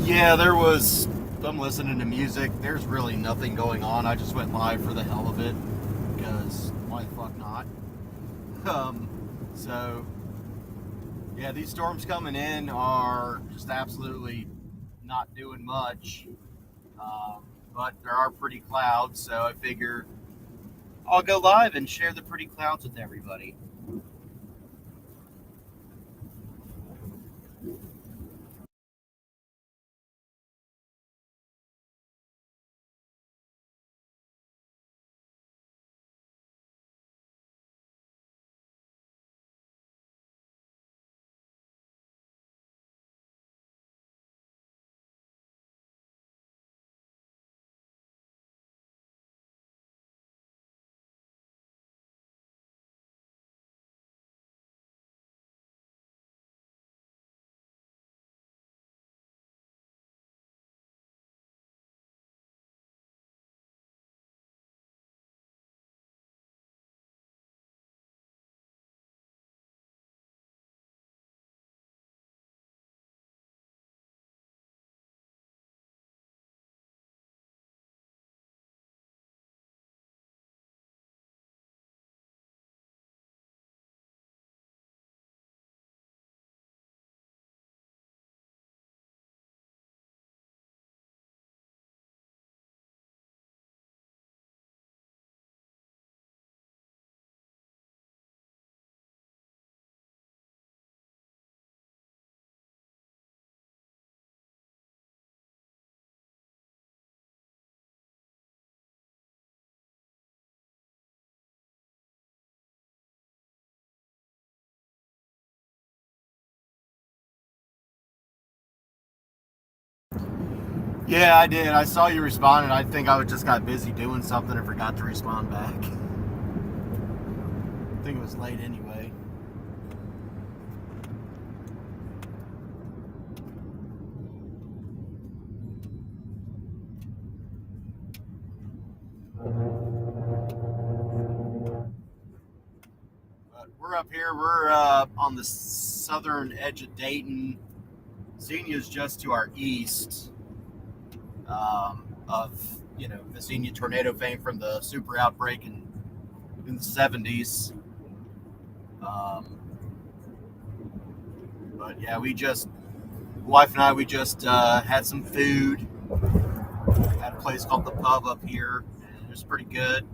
Yeah, I'm listening to music. There's really nothing going on. I just went live for the hell of it because why the fuck not? Um, so, yeah, these storms coming in are just absolutely not doing much. But there are pretty clouds, so I figure I'll go live and share the pretty clouds with everybody. Yeah, I did. I saw you responded. I think I just got busy doing something and forgot to respond back. I think it was late anyway. But we're up here. We're on the southern edge of Dayton. Xenia's just to our east of the Xenia tornado fame from the super outbreak in the 70s. Um, but yeah, wife and I, we just had some food at a place called the Pub up here. It was pretty good,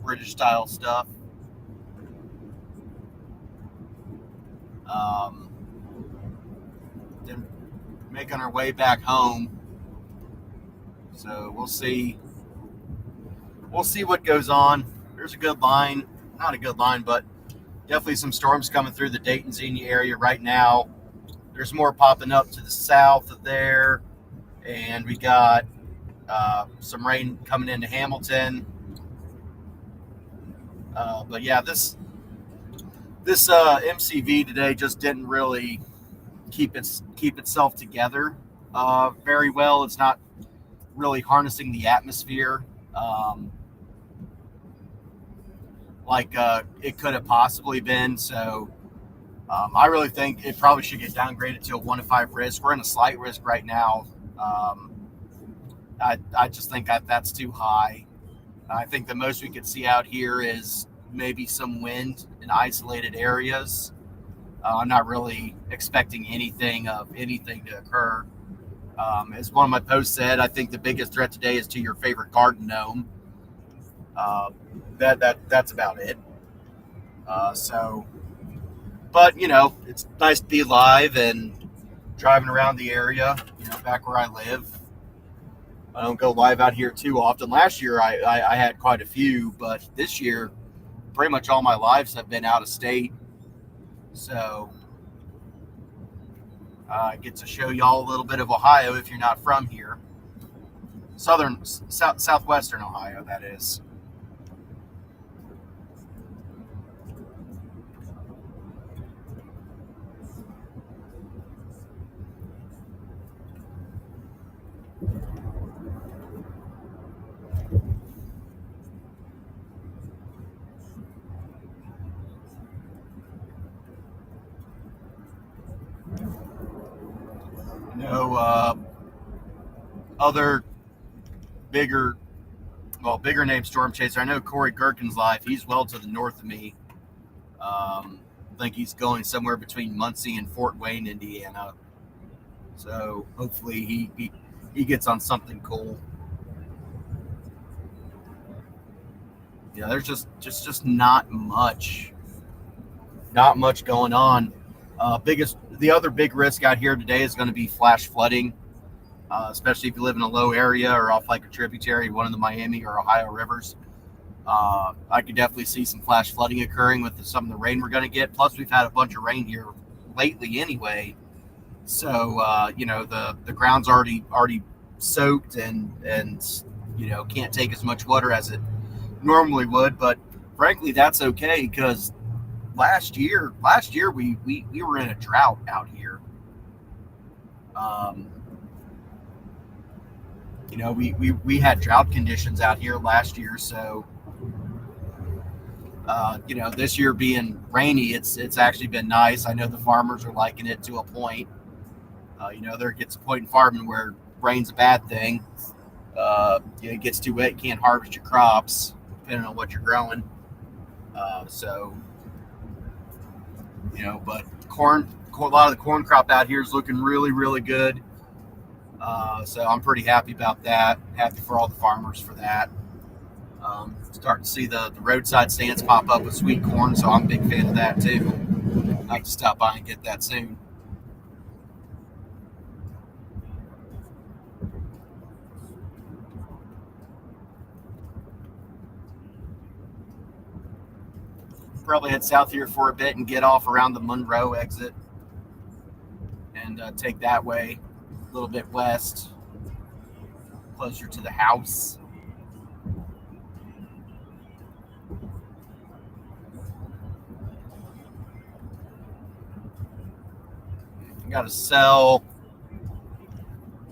British style stuff. Um, then making our way back home. So we'll see what goes on. There's a good line, not a good line, but definitely some storms coming through the Dayton Xenia area right now. There's more popping up to the south of there, and we got some rain coming into Hamilton. But yeah, this MCV today just didn't really keep itself together very well. It's not really harnessing the atmosphere um, like it could have possibly been. So I really think it probably should get downgraded to a 1 to 5 risk. We're in a slight risk right now. Um, I just think that's too high. I think the most we could see out here is maybe some wind in isolated areas. I'm not really expecting anything to occur. As one of my posts said, I think the biggest threat today is to your favorite garden gnome. Uh, that's about it. So, but it's nice to be live and driving around the area. Back where I live, I don't go live out here too often. Last year, I had quite a few, but this year, pretty much all my lives have been out of state. So I get to show y'all a little bit of Ohio if you're not from here. Southwestern Ohio, that is. other bigger, bigger name storm chaser. I know Corey Gherkin's live. He's well to the north of me. I think he's going somewhere between Muncie and Fort Wayne, Indiana. So hopefully he gets on something cool. Yeah, there's just not much going on. The other big risk out here today is going to be flash flooding, especially if you live in a low area or off like a tributary, one of the Miami or Ohio rivers. I could definitely see some flash flooding occurring with some of the rain we're going to get. Plus, we've had a bunch of rain here lately anyway, so the ground's already soaked and can't take as much water as it normally would. But frankly, that's okay because last year we were in a drought out here. Um, we had drought conditions out here last year, so this year being rainy, it's actually been nice. I know the farmers are liking it to a point. There gets a point in farming where rain's a bad thing. It gets too wet, you can't harvest your crops depending on what you're growing. But a lot of the corn crop out here is looking really, really good. So I'm pretty happy about that. Happy for all the farmers for that. Starting to see the roadside stands pop up with sweet corn, so I'm a big fan of that too. I have to stop by and get that soon. Probably head south here for a bit and get off around the Monroe exit and take that way a little bit west, closer to the house. I got a cell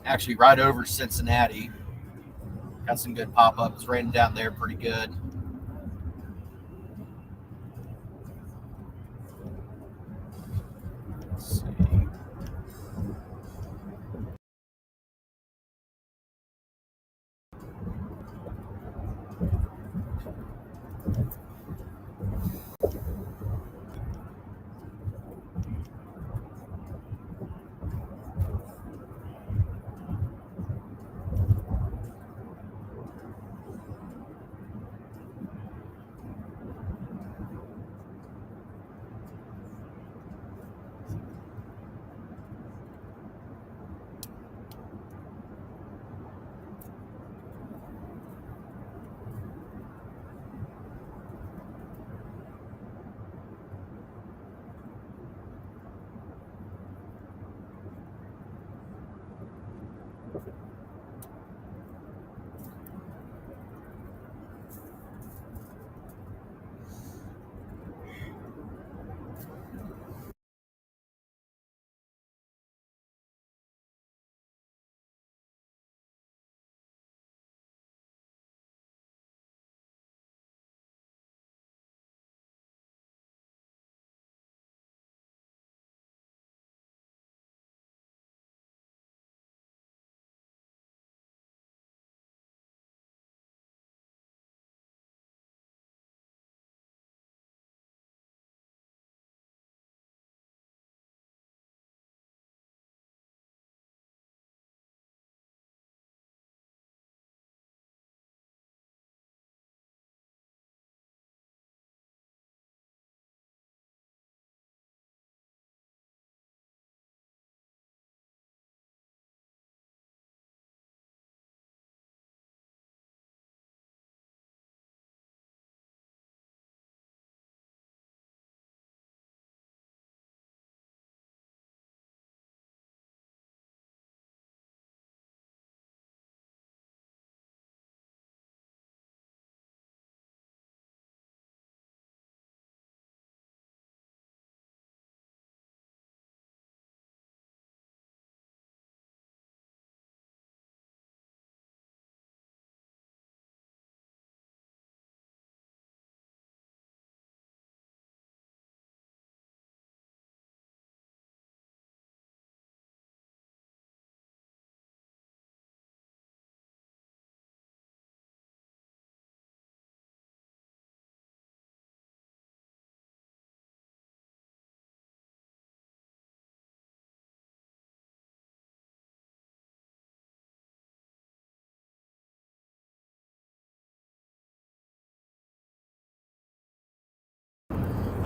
actually right over Cincinnati. Got some good pop up. It's raining down there pretty good. Let's see.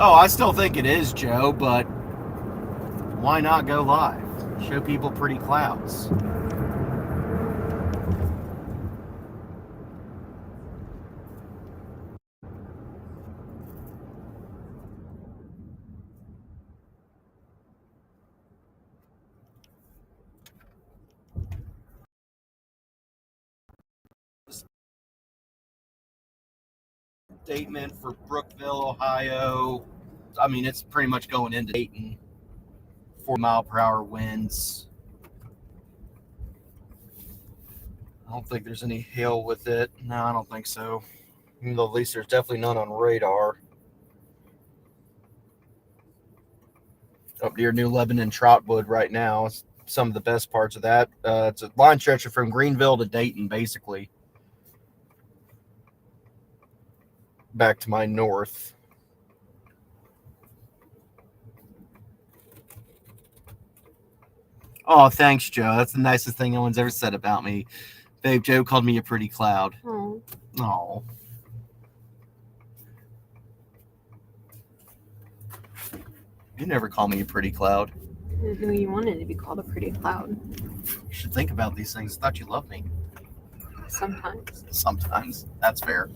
Oh, I still think it is, Joe, but why not go live? Show people pretty clouds. Statement for Brookville, Ohio. I mean, it's pretty much going into Dayton. 4 mile per hour winds. I don't think there's any hail with it. No, I don't think so. Even though at least there's definitely none on radar. Up near New Lebanon, Trotwood right now. It's some of the best parts of that. It's a line stretcher from Greenville to Dayton, basically. Back to my north. Oh, thanks, Joe. That's the nicest thing anyone's ever said about me. Babe, Joe called me a pretty cloud. Oh. You never call me a pretty cloud. Who you wanted to be called a pretty cloud. You should think about these things. I thought you loved me. Sometimes. Sometimes. That's fair.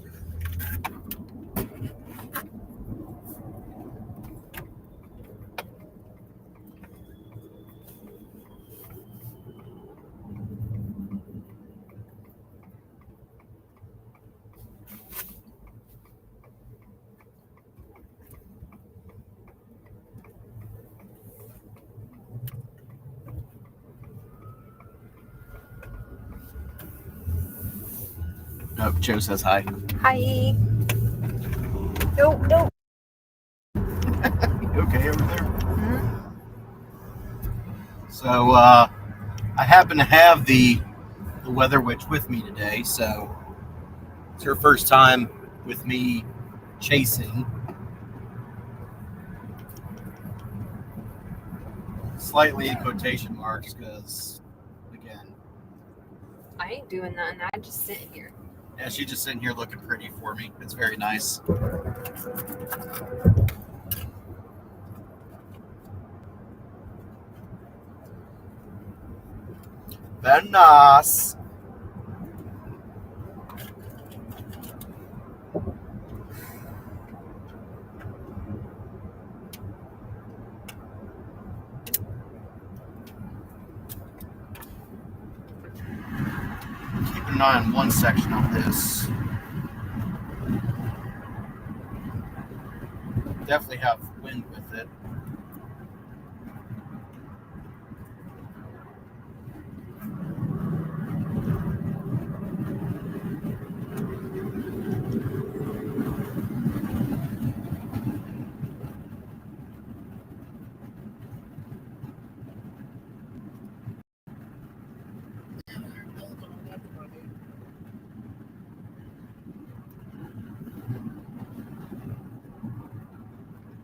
Oh, Joe says hi. Hi. No. You okay over there? Mm-hmm. So, I happen to have the Weather Witch with me today, so it's her first time with me chasing. Slightly in quotation marks, because, again, I ain't doing nothing. I just sit here. yeah, she's just sitting here looking pretty for me. It's very nice. Very nice. Keep an eye on one section of this. Definitely have wind with it.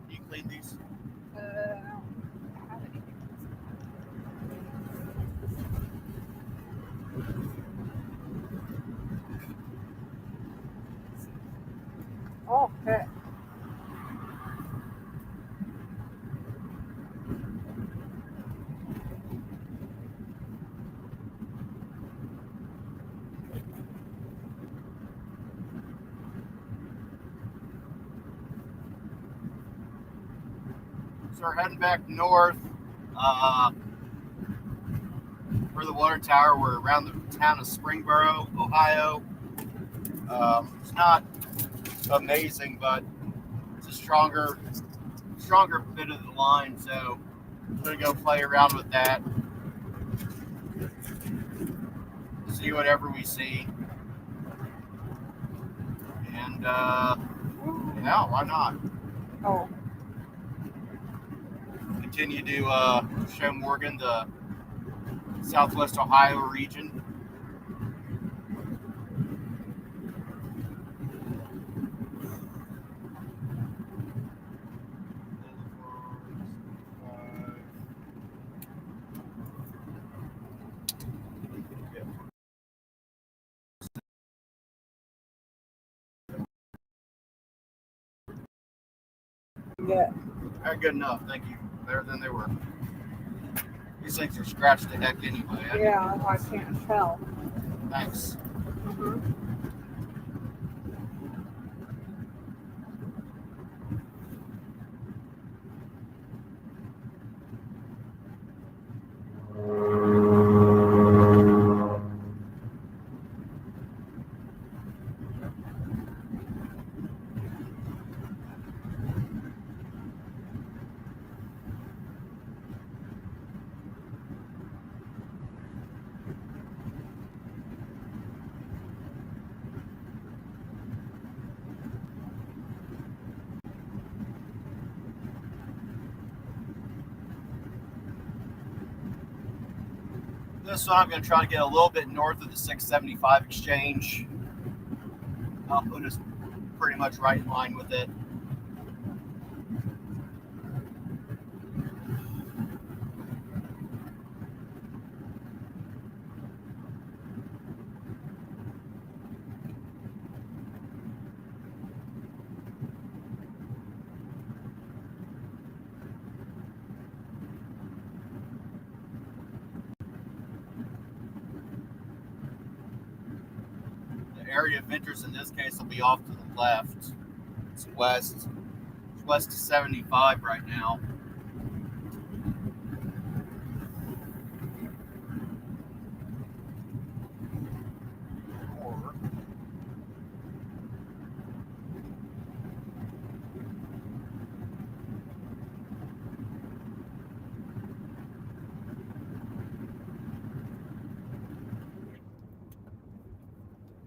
You clean these? Oh, okay. So we're heading back north for the water tower. We're around the town of Springboro, Ohio. It's not amazing, but it's a stronger bit of the line, so I'm gonna go play around with that, see whatever we see, and yeah, why not? Oh. Continue to show Morgan the Southwest Ohio region. Yeah. They're good enough, thank you. Better than they were. These things are scratched to heck anyway. Yeah, I can't tell. Thanks. Mhm. This one I'm going to try to get a little bit north of the 675 exchange. I'll put us pretty much right in line with it. The area of interest in this case will be off to the left. It's west. It's west of 75 right now. Or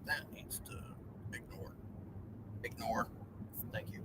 that needs to ignore. Ignore. Thank you.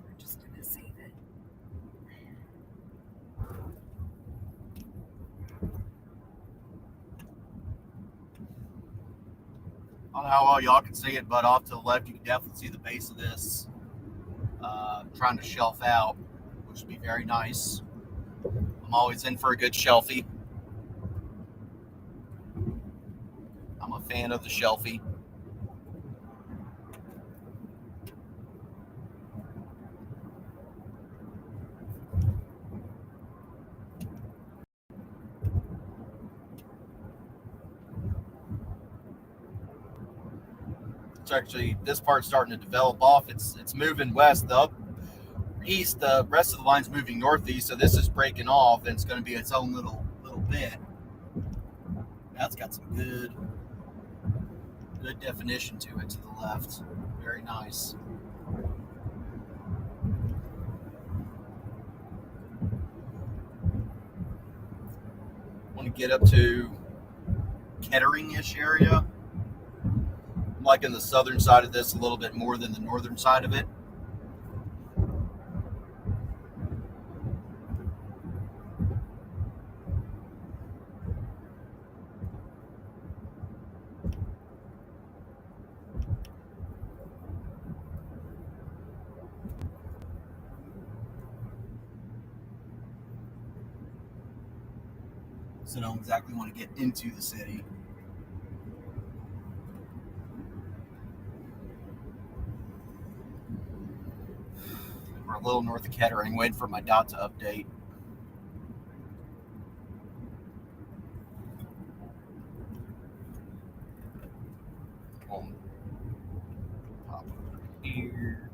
We're just gonna save it. I don't know how well y'all can see it, but off to the left, you can definitely see the base of this trying to shelf out, which would be very nice. I'm always in for a good shelfie. I'm a fan of the shelfie. It's actually, this part's starting to develop off. It's moving west. The east, the rest of the line's moving northeast, so this is breaking off, and it's going to be its own little bit. That's got some good definition to it to the left. Very nice. Want to get up to Kettering-ish area. I'm liking the southern side of this a little bit more than the northern side of it. So don't exactly want to get into the city. We're a little north of Kettering, waiting for my dot to update. Boom. Pop over here.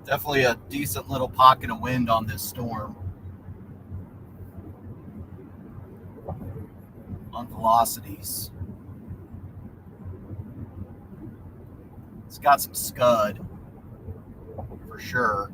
Definitely a decent little pocket of wind on this storm. On velocities. It's got some scud for sure.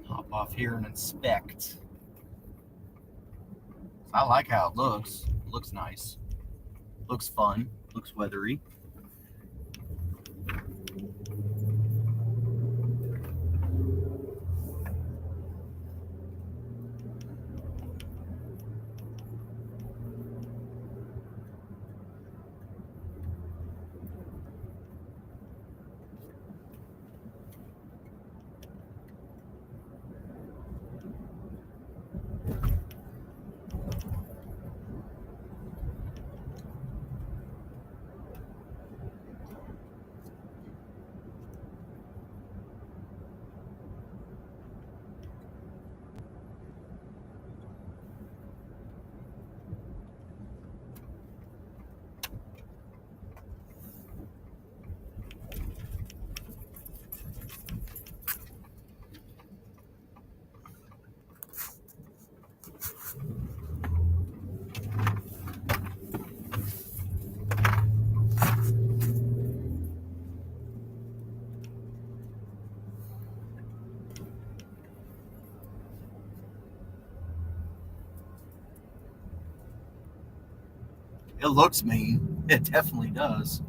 Hop off here and inspect. I like how it looks. It looks nice. Looks fun. Looks weathery. It looks mean. It definitely does.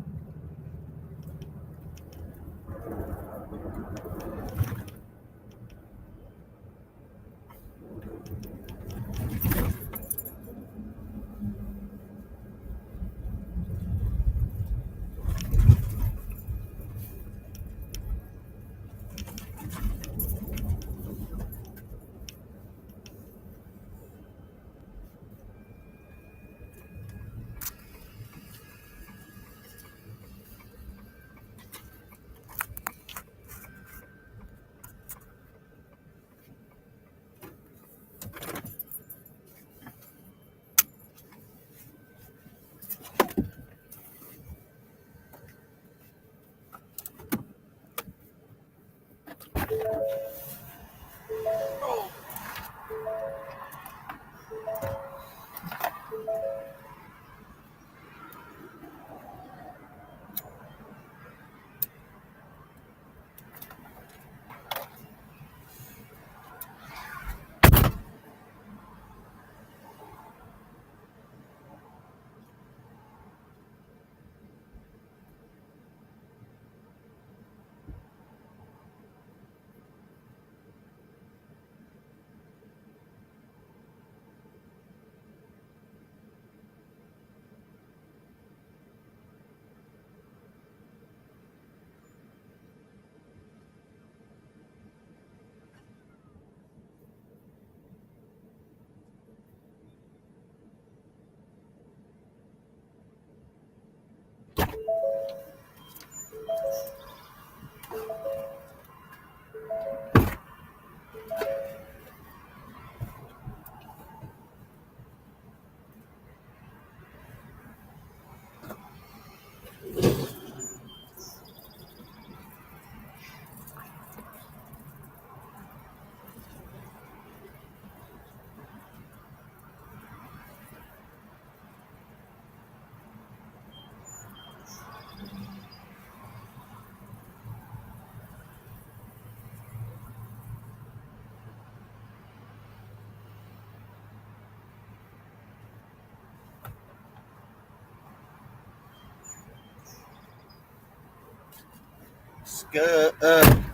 Scud.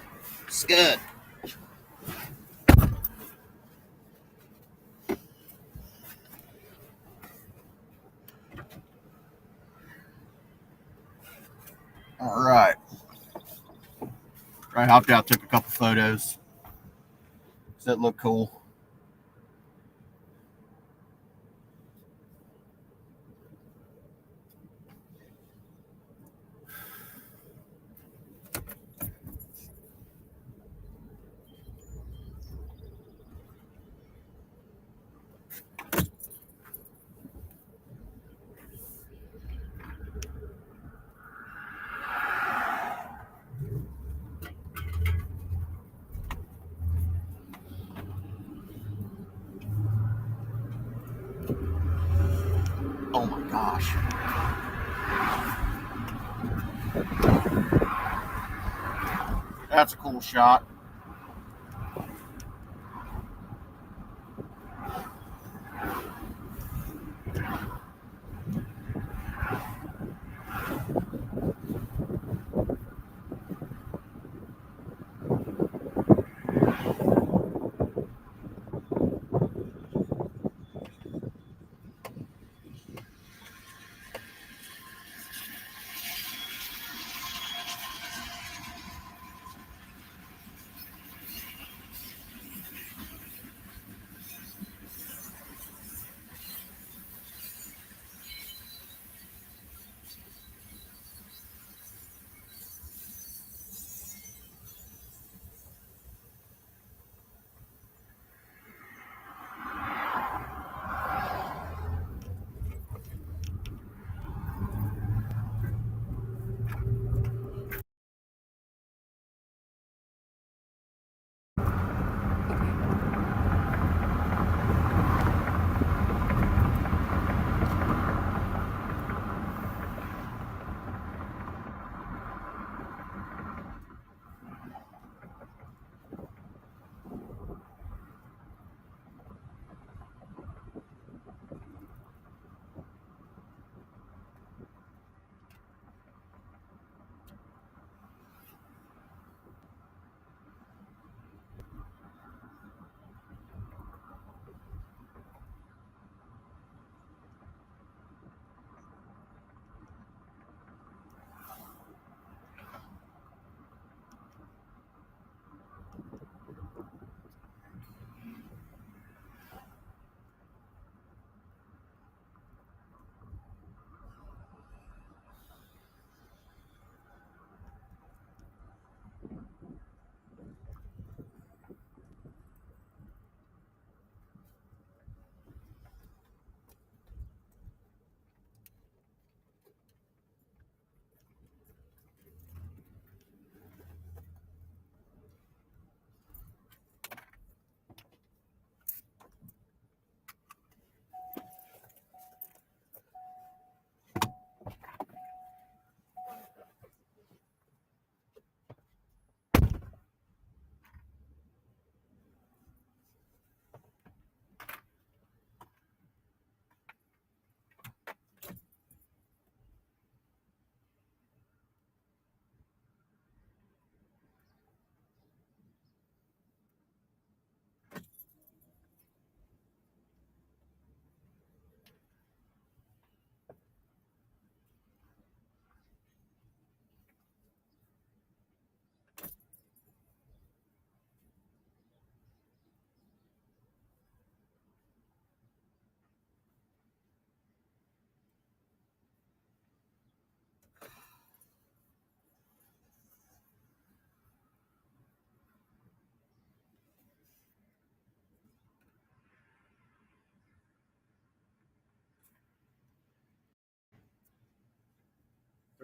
Scud. All right. I hopped out, took a couple photos. Does that look cool? Oh my gosh. That's a cool shot.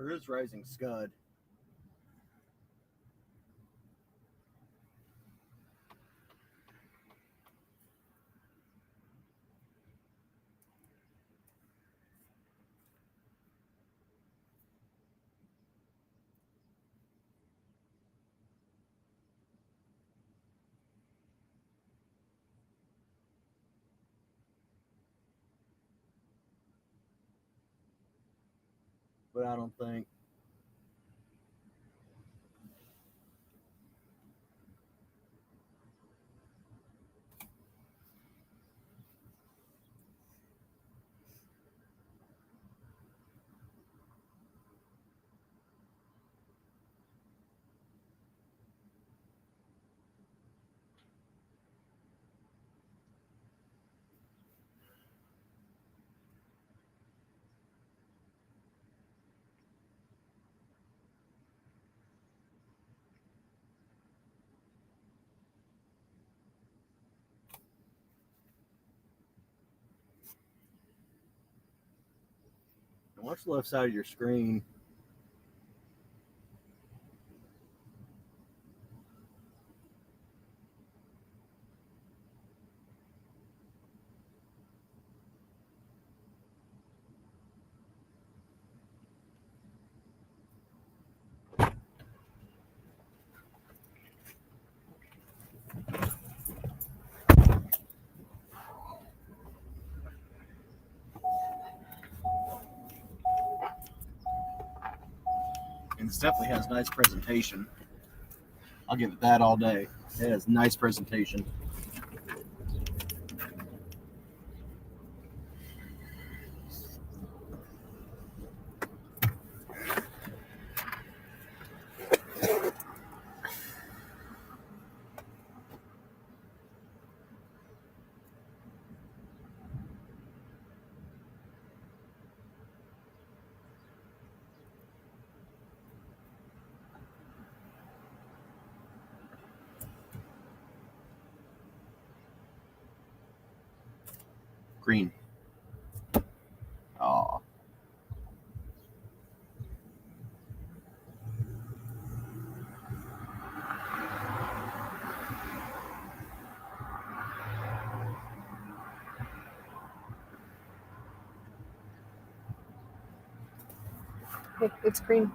There is Rising Scud. But I don't think. Watch the left side of your screen. And this definitely has nice presentation. I'll give it that all day. It has nice presentation. Green. Oh. It's green.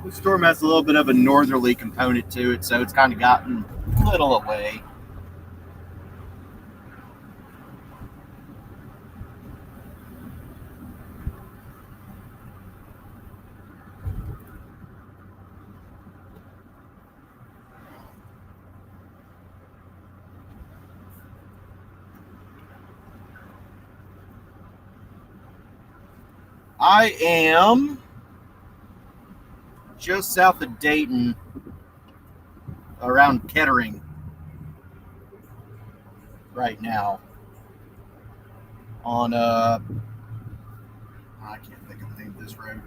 The storm has a little bit of a northerly component to it, so it's kind of gotten a little away. I am just south of Dayton, around Kettering right now. On I can't think of the name of this road.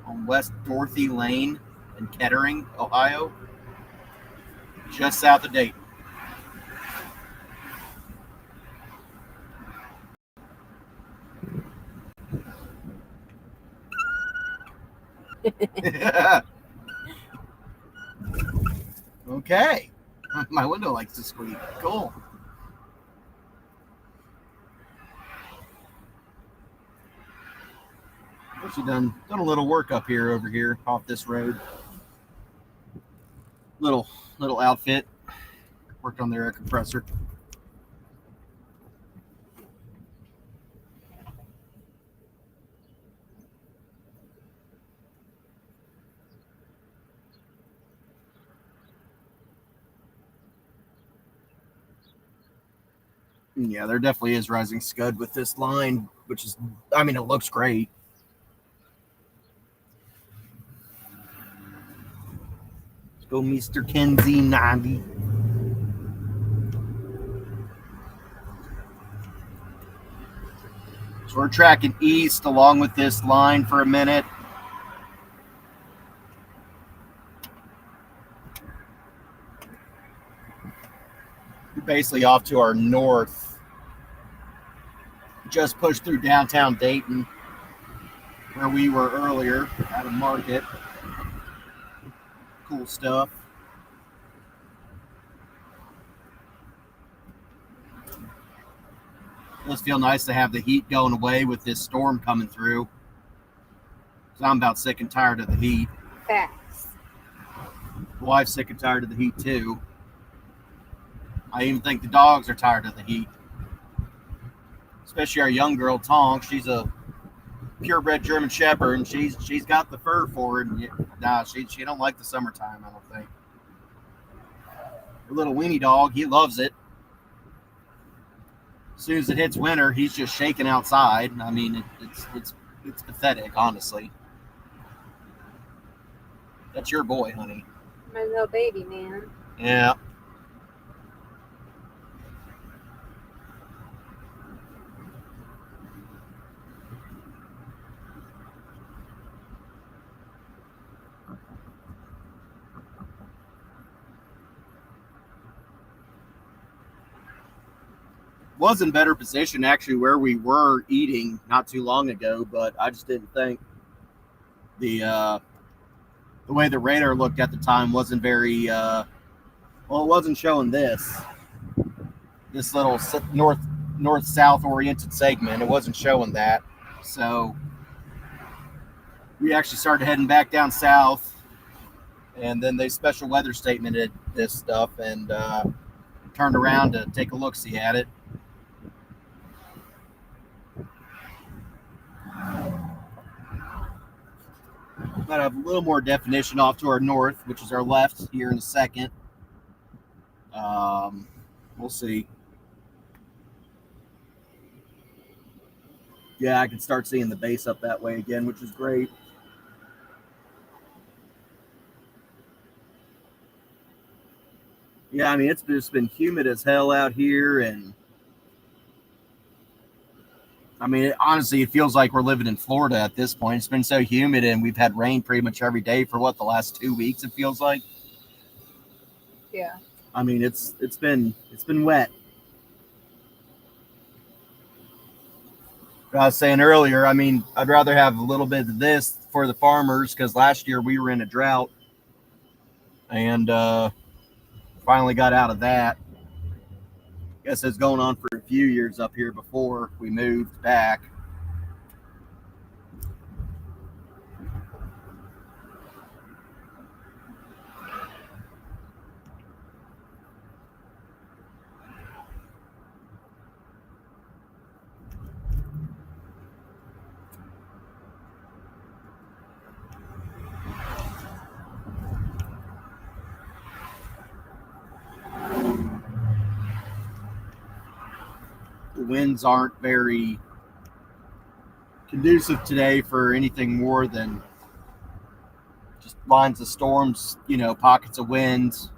On West Dorothy Lane in Kettering, Ohio. just south of Dayton. Okay. My window likes to squeak. Cool. Actually done a little work up here over here off this road. Little outfit. Worked on their air compressor. Yeah, there definitely is rising scud with this line, which is, I mean, it looks great. Let's go, Mr. Kenzie 90. So we're tracking east along with this line for a minute. We're basically off to our north. Just pushed through downtown Dayton, where we were earlier at a market. Cool stuff. It does feel nice to have the heat going away with this storm coming through. So I'm about sick and tired of the heat. Facts. The wife's sick and tired of the heat too. I even think the dogs are tired of the heat. Especially our young girl Tonk. She's a purebred German Shepherd, and she's got the fur for it. Nah, she don't like the summertime, I don't think. Her little weenie dog, he loves it. As soon as it hits winter, he's just shaking outside. I mean, it's pathetic, honestly. That's your boy, honey. My little baby, man. Yeah. Was in better position actually where we were eating not too long ago, but I just didn't think the way the radar looked at the time wasn't very well, it wasn't showing this little north south oriented segment. It wasn't showing that, so we actually started heading back down south, and then they special weather statemented this stuff and turned around to take a look-see at it. Might have a little more definition off to our north, which is our left here in a second. We'll see. Yeah, I can start seeing the base up that way again, which is great. Yeah, I mean, it's just been humid as hell out here, and I mean, honestly, it feels like we're living in Florida at this point. It's been so humid, and we've had rain pretty much every day for the last 2 weeks. It feels like. Yeah. I mean, it's been wet. I was saying earlier, I mean, I'd rather have a little bit of this for the farmers because last year we were in a drought, and finally got out of that. Guess it's going on for a few years up here before we moved back. The winds aren't very conducive today for anything more than just lines of storms, pockets of winds.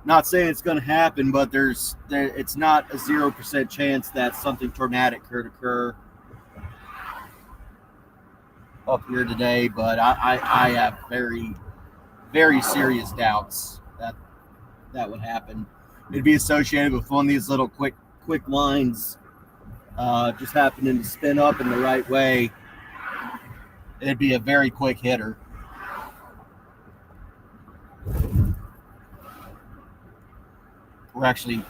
Not saying it's going to happen, but it's not a 0% chance that something tornadic could occur up here today. But I have very, very serious doubts that would happen. It'd be associated with one of these little quick lines just happening to spin up in the right way. It'd be a very quick hitter. We're actually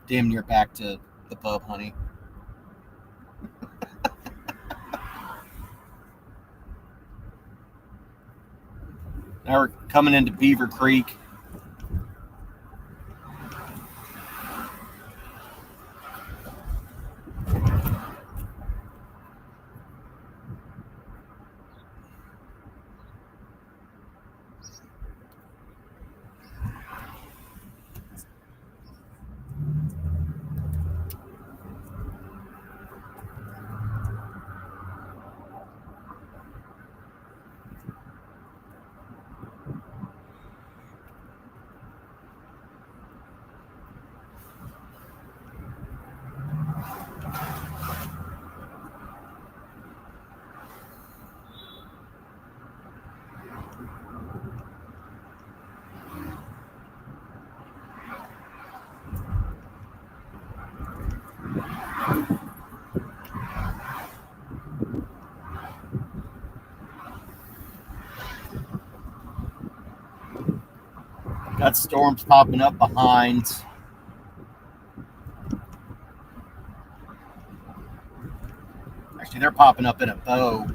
damn near back to the pub, honey. Now we're coming into Beaver Creek. Got storms popping up behind. Actually, they're popping up in a bow.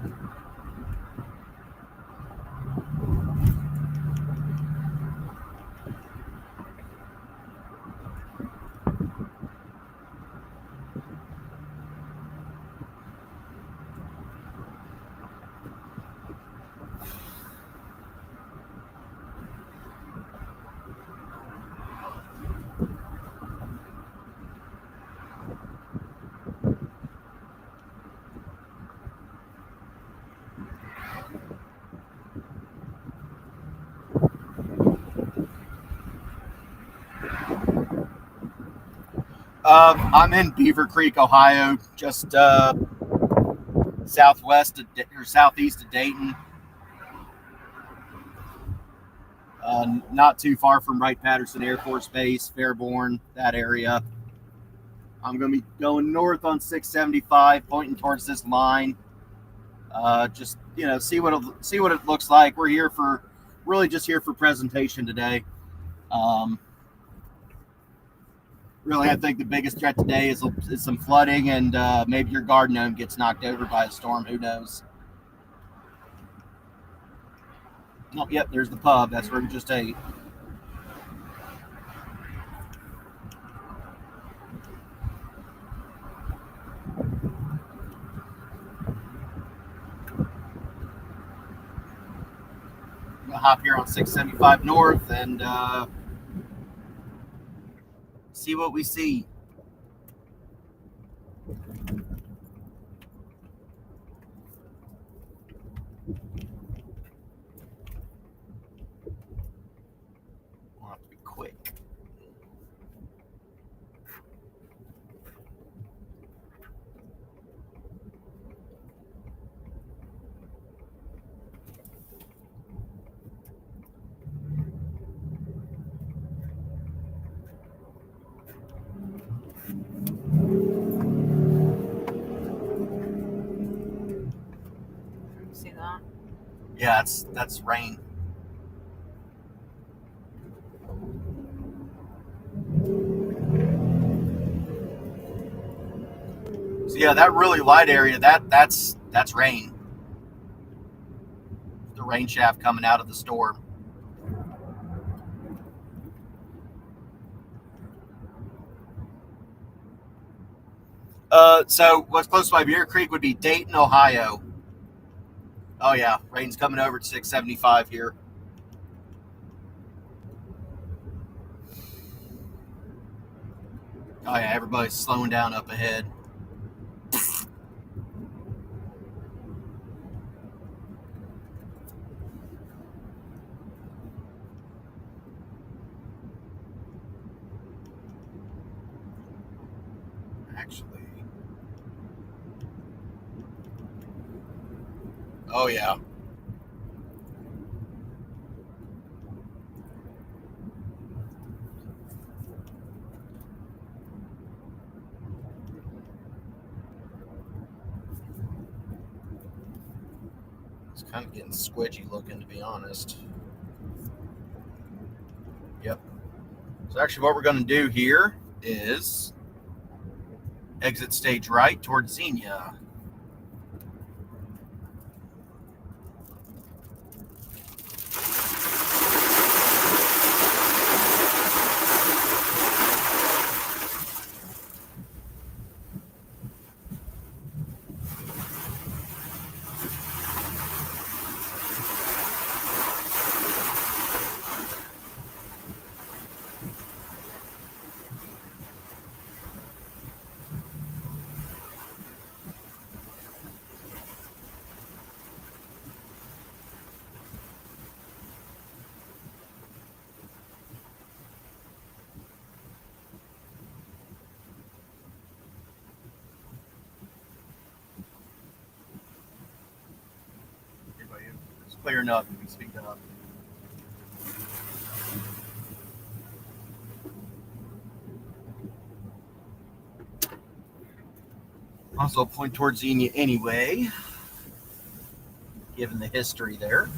I'm in Beaver Creek, Ohio, just southeast of Dayton. Not too far from Wright-Patterson Air Force Base, Fairborn, that area. I'm going to be going north on 675, pointing towards this line. Just see what it looks like. We're just here for presentation today. Really, I think the biggest threat today is some flooding, and maybe your garden gnome gets knocked over by a storm. Who knows? Oh, yep, there's the pub. That's where we just ate. I'm gonna hop here on 675 North and see what we see. We'll have to be quick. See that? Yeah, that's rain. So yeah, that really light area, that's rain. The rain shaft coming out of the storm. So what's close by Beaver Creek would be Dayton, Ohio. Oh yeah, rain's coming over at 675 here. Oh yeah, everybody's slowing down up ahead. Actually. Oh yeah. Kind of getting squidgy looking, to be honest. Yep. So actually what we're going to do here is exit stage right towards Xenia. It's clear enough. You can speak up. Also point towards Xenia anyway, given the history there.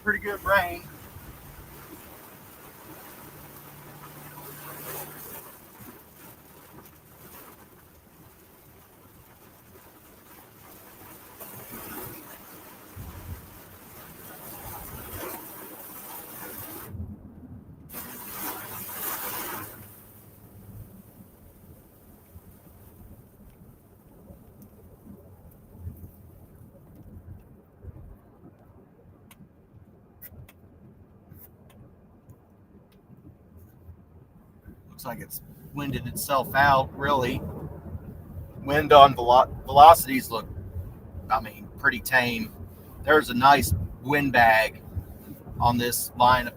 Pretty good rain. Looks like it's winded itself out, really. Wind on velocities look, pretty tame. There's a nice wind bag on this line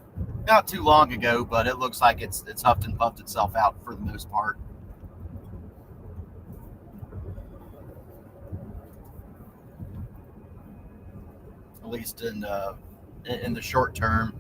not too long ago, but it looks like it's huffed and puffed itself out for the most part. At least in the short term.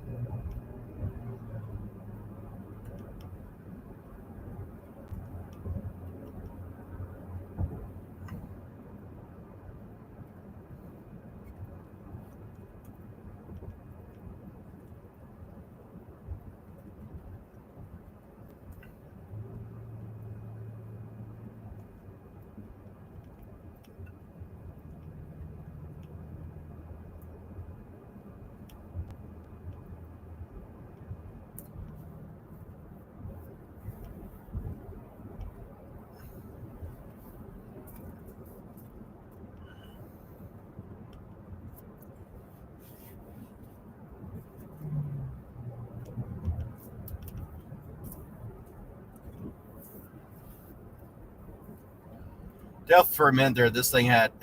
Definitely for a minute there, this thing had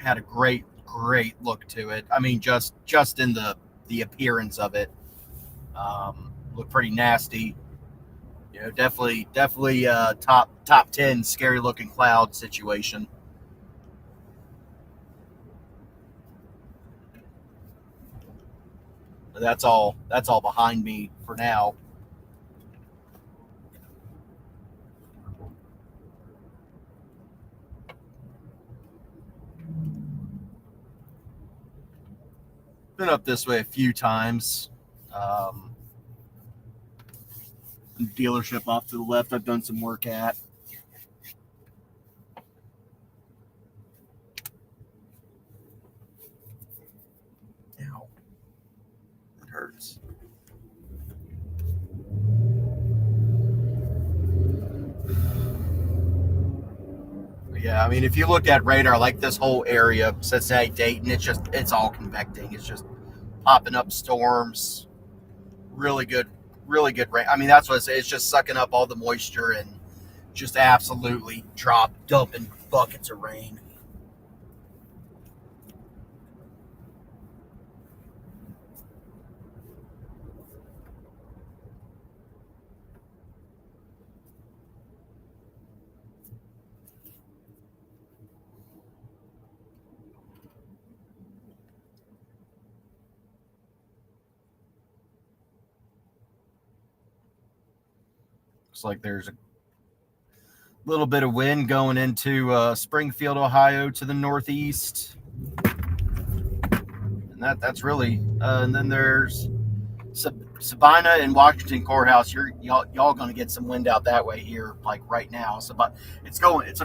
a great look to it. I mean, just in the appearance of it. Look pretty nasty. You know, definitely top 10 scary looking cloud situation. But that's all behind me for now. Been up this way a few times. Dealership off to the left I've done some work at. Ow. That hurts. Yeah, I mean, if you look at radar, like this whole area, Cincinnati, Dayton, it's all convecting. It's just popping up storms. Really good rain. I mean, that's what it's just sucking up all the moisture and just absolutely dumping buckets of rain. Looks like there's a little bit of wind going into Springfield, Ohio to the northeast. And that's really, and then there's Sabina and Washington Courthouse. Y'all going to get some wind out that way here, like right now. So, but it's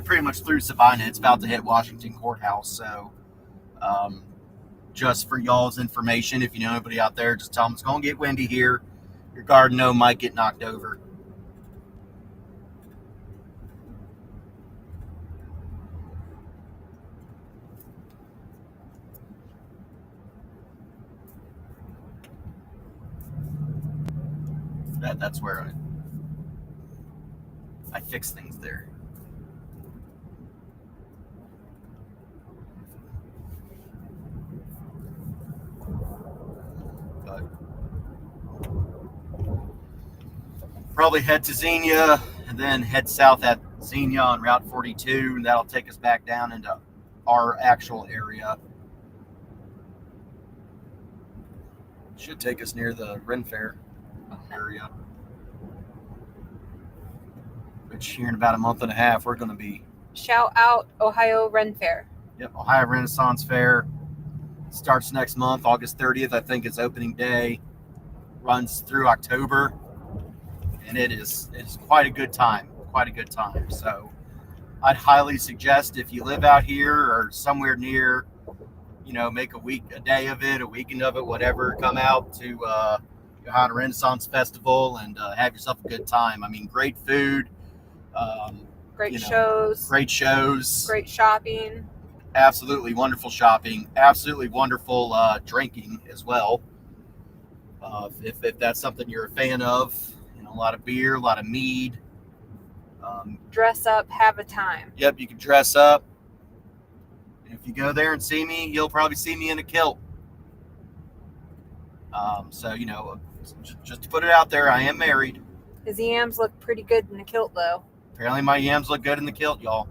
pretty much through Sabina. It's about to hit Washington Courthouse. So, just for y'all's information, if you know anybody out there, just tell them it's going to get windy here. Your garden might get knocked over. That's where I fix things there. But probably head to Xenia and then head south at Xenia on Route 42, and that'll take us back down into our actual area. Should take us near the Ren Fair area, which here in about a month and a half we're going to be. Shout out Ohio Ren Fair. Yep, Ohio Renaissance Fair starts next month, August 30th. I think it's opening day. Runs through October, and it's quite a good time. So I'd highly suggest if you live out here or somewhere near, make a day of it, a weekend of it, whatever. Come out to Ohio Renaissance Festival and have yourself a good time. I mean, great food, great shows, great shopping, absolutely wonderful shopping, absolutely wonderful drinking as well. If that's something you're a fan of, a lot of beer, a lot of mead. Dress up, have a time. Yep, you can dress up. If you go there and see me, you'll probably see me in a kilt. So, just to put it out there, I am married. His yams look pretty good in the kilt, though. Apparently my yams look good in the kilt, y'all.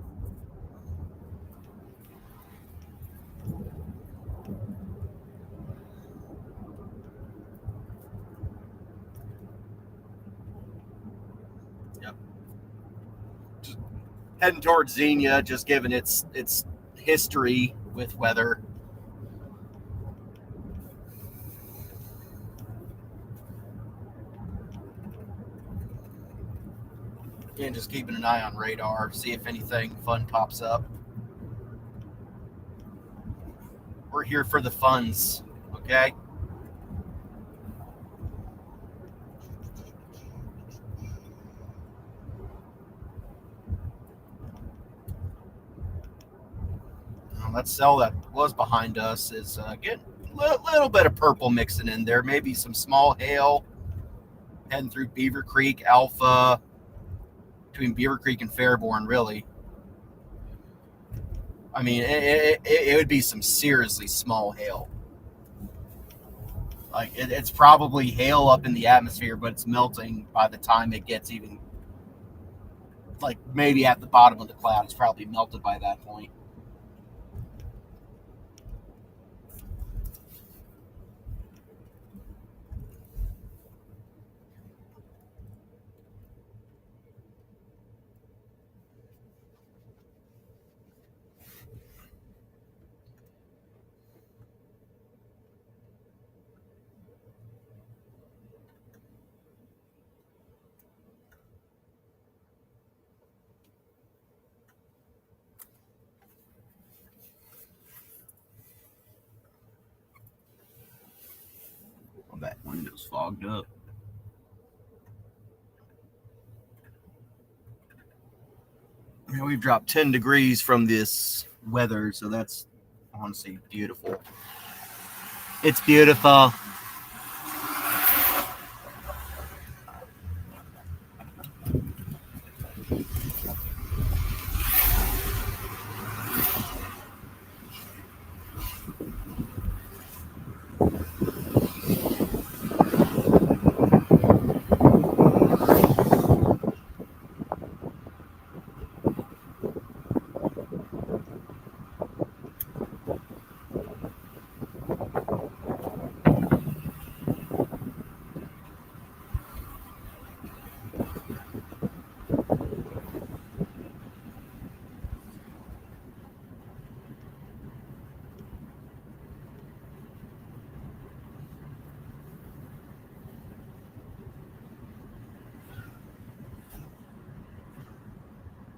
Yep. Just heading towards Xenia, just given its history with weather. Again, just keeping an eye on radar, see if anything fun pops up. We're here for the funds, okay? That cell that was behind us is getting a little bit of purple mixing in there. Maybe some small hail heading through Beaver Creek, Alpha, between Beaver Creek and Fairborn, really. I mean, it would be some seriously small hail. Like it's probably hail up in the atmosphere, but it's melting by the time it gets even like maybe at the bottom of the cloud. It's probably melted by that point. Well, that window's fogged up. Yeah, we've dropped 10 degrees from this weather, so that's honestly beautiful. It's beautiful.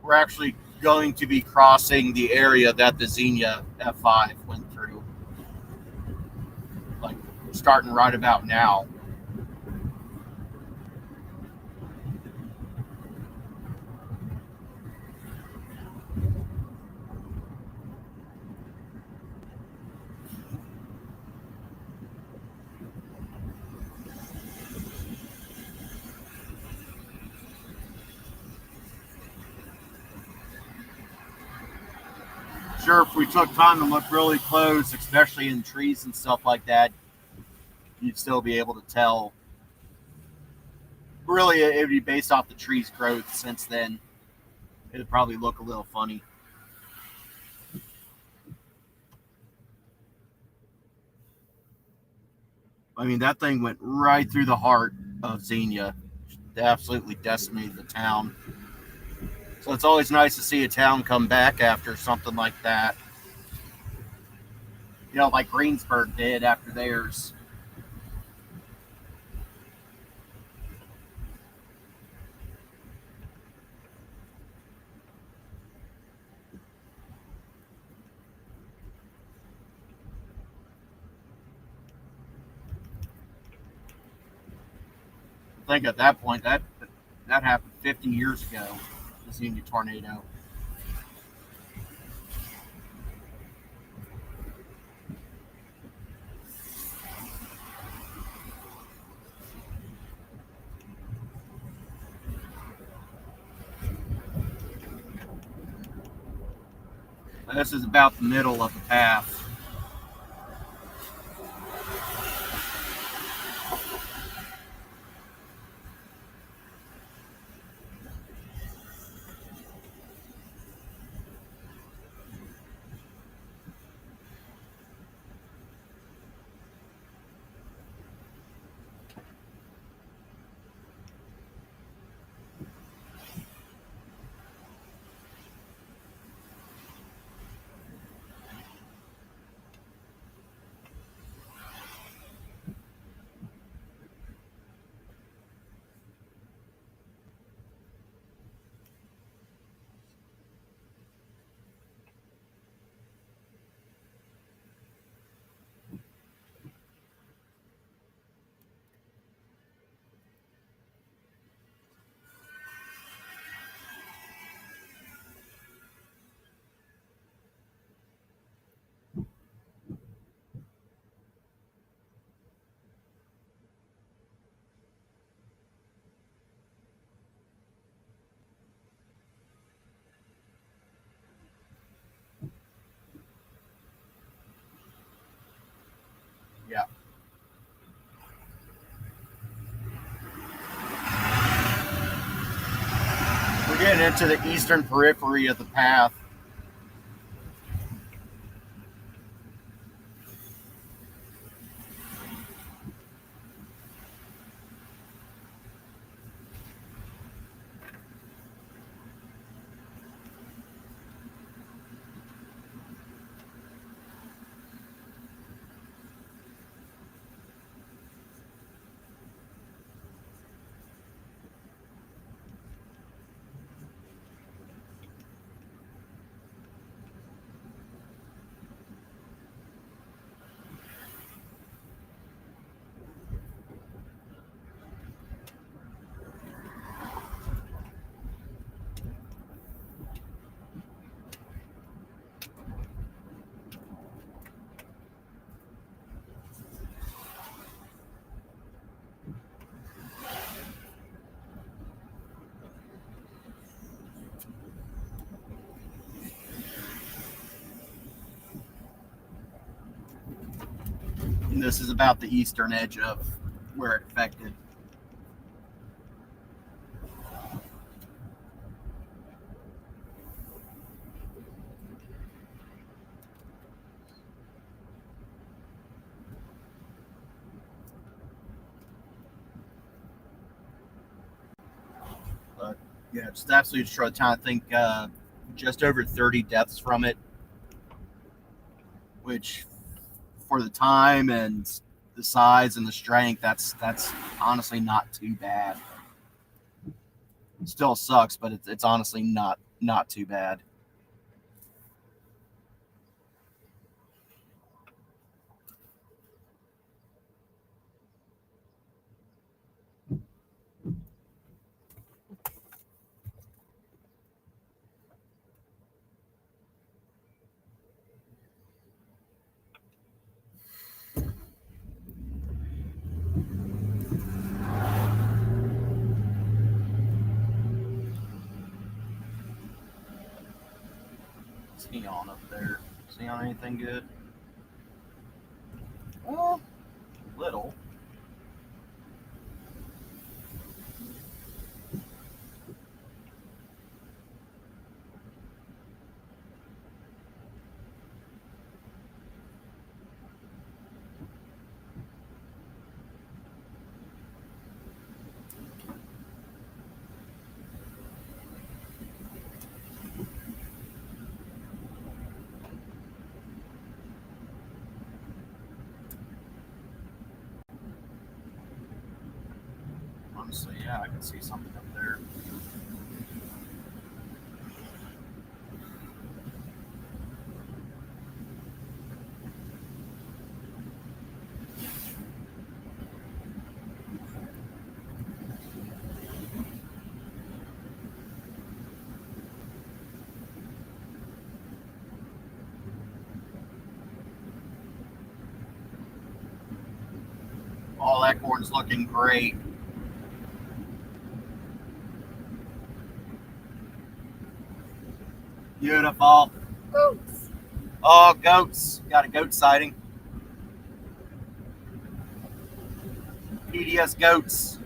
We're actually going to be crossing the area that the Xenia F5 went through, like starting right about now. Sure, if we took time to look really close, especially in trees and stuff like that, you'd still be able to tell. Really, it would be based off the tree's growth since then. It'd probably look a little funny. I mean, that thing went right through the heart of Xenia. It absolutely decimated the town. So it's always nice to see a town come back after something like that. You know, like Greensburg did after theirs. I think at that point that happened 50 years ago, the Xenia tornado. This is about the middle of the path. into the eastern periphery of the path. And this is about the eastern edge of where it affected. But yeah, just absolutely destroyed town. I think just over 30 deaths from it, which for the time and the size and the strength, that's honestly not too bad. It still sucks, but it's honestly not too bad. What's he on up there? Is he on anything good? Well, little. Honestly, yeah, I can see something up there. All that corn's looking great. Beautiful. Goats. Oh, goats. Got a goat sighting. PDS goats.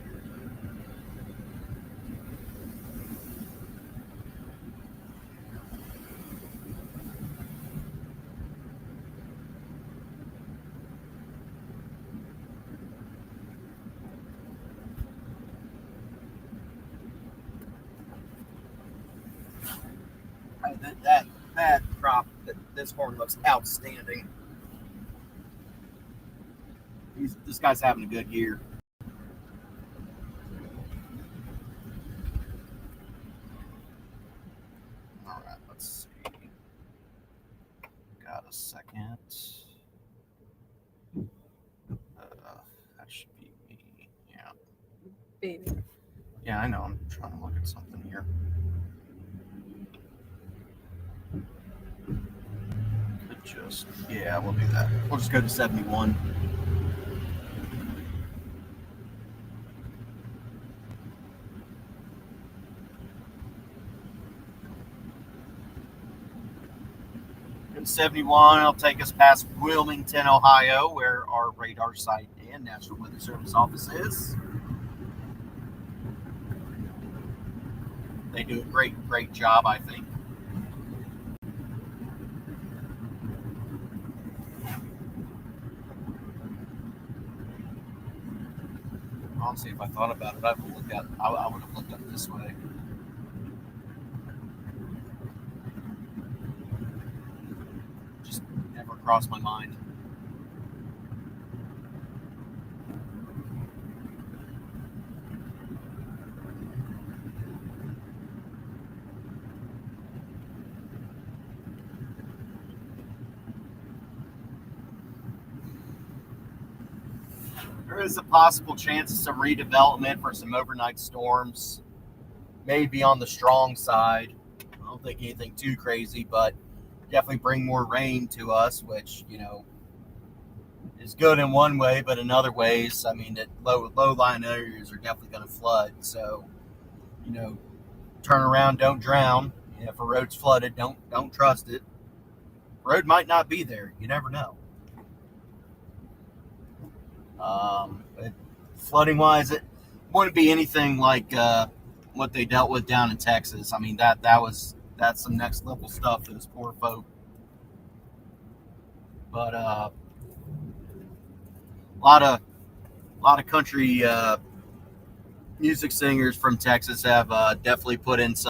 That crop, this horn looks outstanding. This guy's having a good year. All right, let's see. Got a second. That should be me. Yeah. Baby. Yeah, I know. I'm trying to look at something here. We'll do that. We'll just go to 71. And 71 will take us past Wilmington, Ohio, where our radar site and National Weather Service office is. They do a great job, I think. Honestly, if I thought about it, I would have looked up this way. Just never crossed my mind. There is a possible chance of some redevelopment for some overnight storms. Maybe on the strong side. I don't think anything too crazy, but definitely bring more rain to us, which, is good in one way, but in other ways, I mean, low-lying areas are definitely going to flood. So, turn around, don't drown. If a road's flooded, don't trust it. Road might not be there. You never know. But flooding wise, it wouldn't be anything like what they dealt with down in Texas. I mean, that's some next level stuff for those poor folk. But a lot of country music singers from Texas have definitely put in some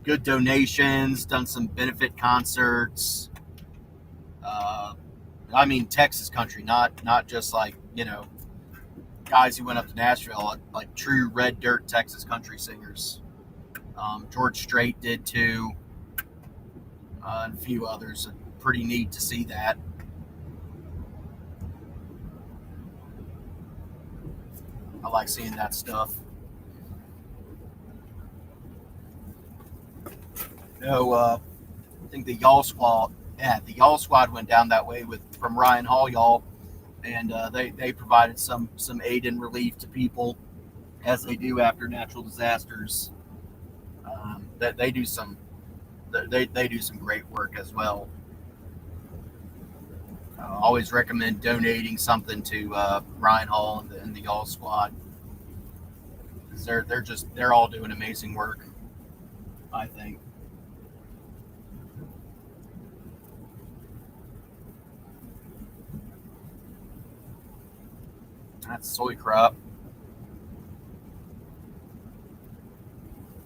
good donations, done some benefit concerts. I mean, Texas country, not just like guys who went up to Nashville, like true red dirt Texas country singers. George Strait did too, and a few others. Pretty neat to see that. I like seeing that stuff. I think the Y'all Squad, the Y'all Squad went down that way from Ryan Hall, y'all, and they provided some aid and relief to people as they do after natural disasters. That they do some great work as well. Always recommend donating something to Ryan Hall and the Y'all Squad. They're all doing amazing work, I think. That's soy crop.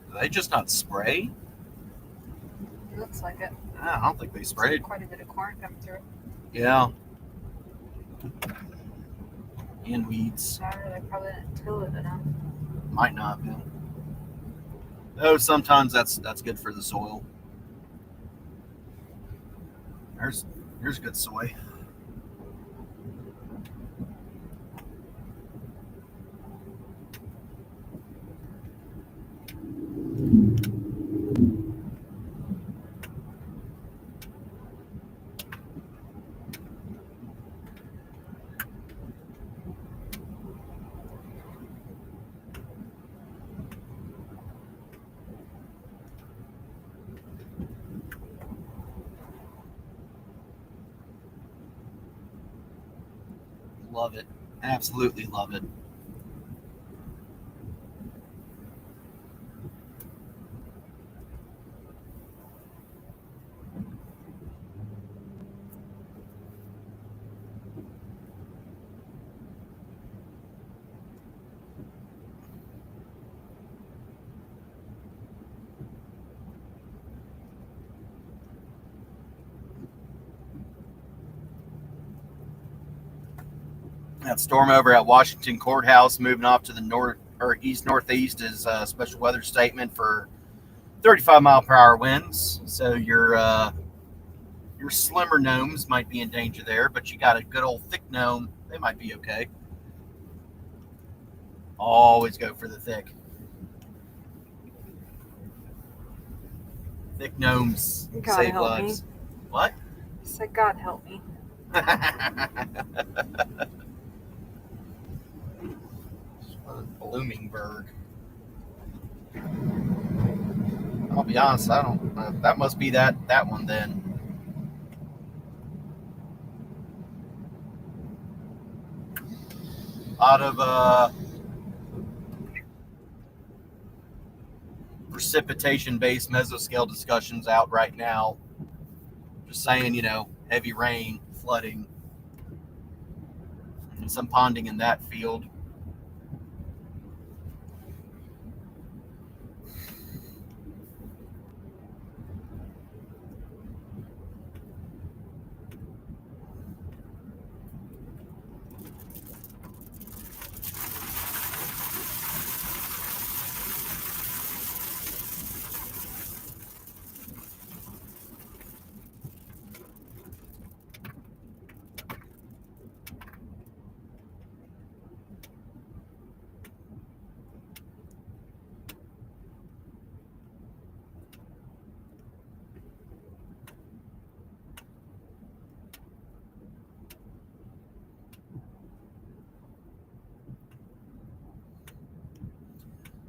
Do they just not spray? It looks like it. I don't think they sprayed. Quite a bit of corn coming through. Yeah. And weeds. They probably didn't till it enough. Might not have been. Though sometimes that's good for the soil. There's good soy. Love it. Absolutely love it. That storm over at Washington Courthouse moving off to the north or east northeast is a special weather statement for 35-mile-per-hour winds. So your slimmer gnomes might be in danger there, but you got a good old thick gnome, they might be okay. Always go for the thick. Thick gnomes God save help lives. me. What? I said, God help me. Bloomingburg. I'll be honest, I don't. That must be that one then. A precipitation-based mesoscale discussions out right now. Just saying, heavy rain, flooding, and some ponding in that field.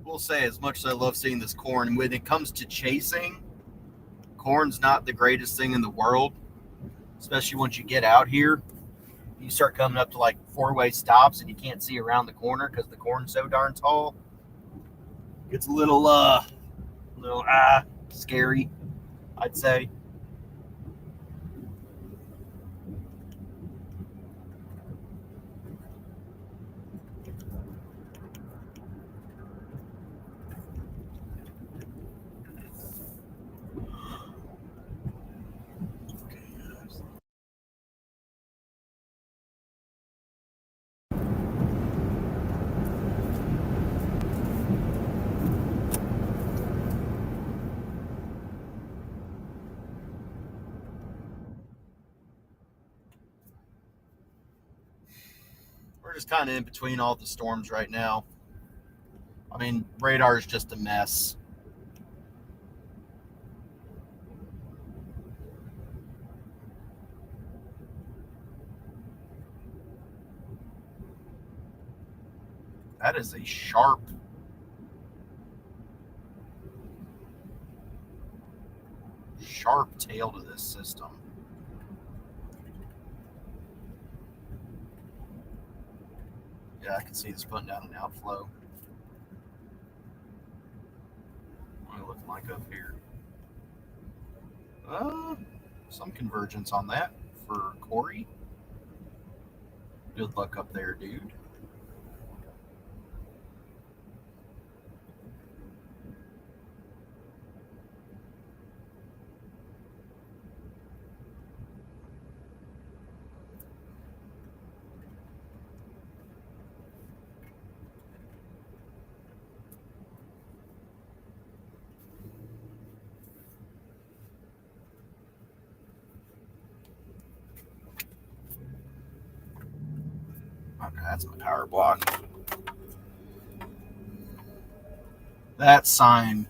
We'll say, as much as I love seeing this corn, when it comes to chasing, corn's not the greatest thing in the world, especially once you get out here. You start coming up to like four-way stops and you can't see around the corner because the corn's so darn tall. It's a little scary, I'd say. We're just kind of in between all the storms right now. I mean, radar is just a mess. That is a sharp tail to this system. Yeah, I can see this putting down an outflow. What are we looking like up here? Some convergence on that for Corey. Good luck up there, dude. Okay, that's my power block. That sign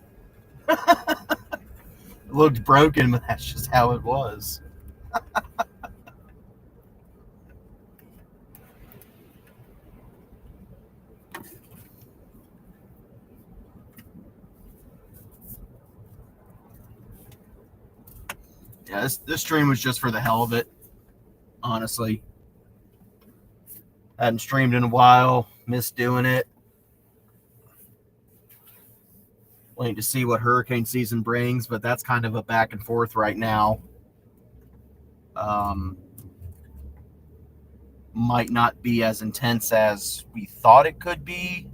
looked broken, but that's just how it was. Yeah, this stream was just for the hell of it, honestly. Hadn't streamed in a while, missed doing it. Waiting to see what hurricane season brings, but that's kind of a back and forth right now. Might not be as intense as we thought it could be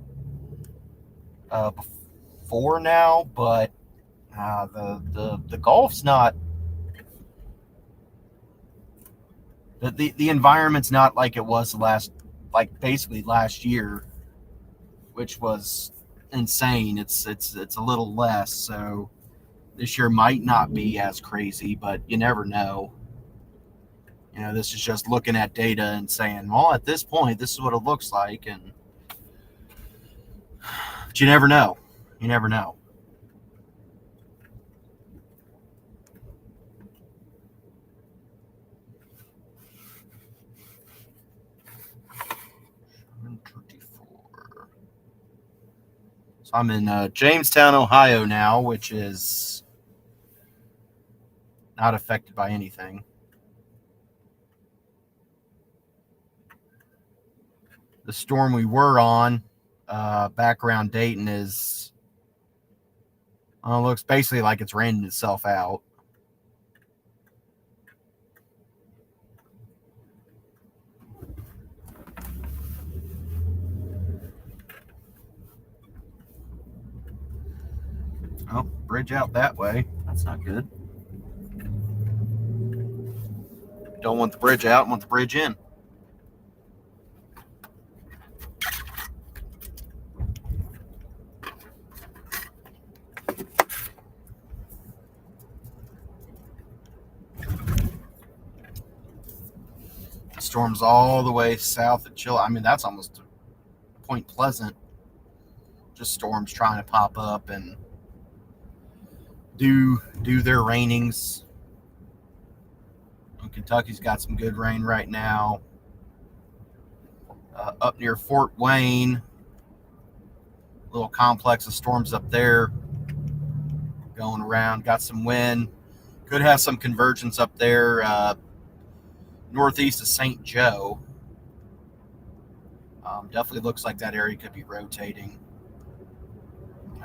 before now, but the Gulf's not. The environment's not like it was basically last year, which was insane. It's a little less, so this year might not be as crazy, but you never know. This is just looking at data and saying, well, at this point, this is what it looks like, but you never know. You never know. So I'm in Jamestown, Ohio now, which is not affected by anything. The storm we were on back around Dayton is Looks basically like it's raining itself out. Oh, bridge out that way. That's not good. Don't want the bridge out, want the bridge in. The storm's all the way south of Chile. I mean, that's almost Point Pleasant. Just storms trying to pop up and do their rainings. Kentucky's got some good rain right now. Up near Fort Wayne, little complex of storms up there going around. Got some wind. Could have some convergence up there northeast of St. Joe. Definitely looks like that area could be rotating.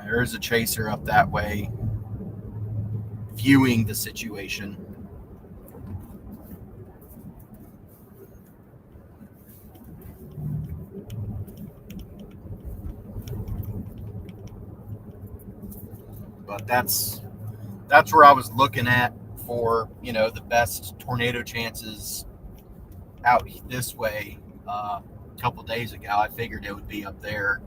There's a chaser up that way viewing the situation. But that's where I was looking at for, the best tornado chances out this way. A couple days ago, I figured it would be up there.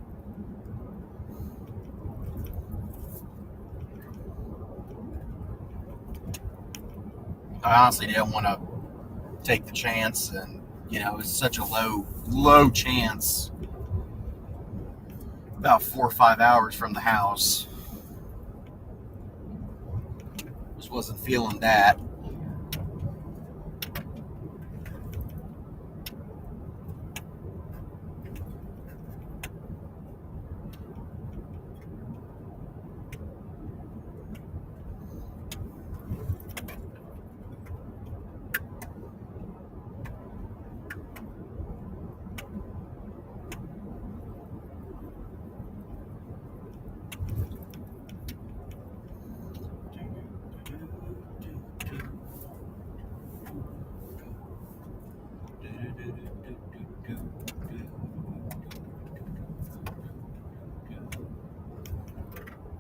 I honestly didn't want to take the chance, and it was such a low chance. About 4 or 5 hours from the house. Just wasn't feeling that.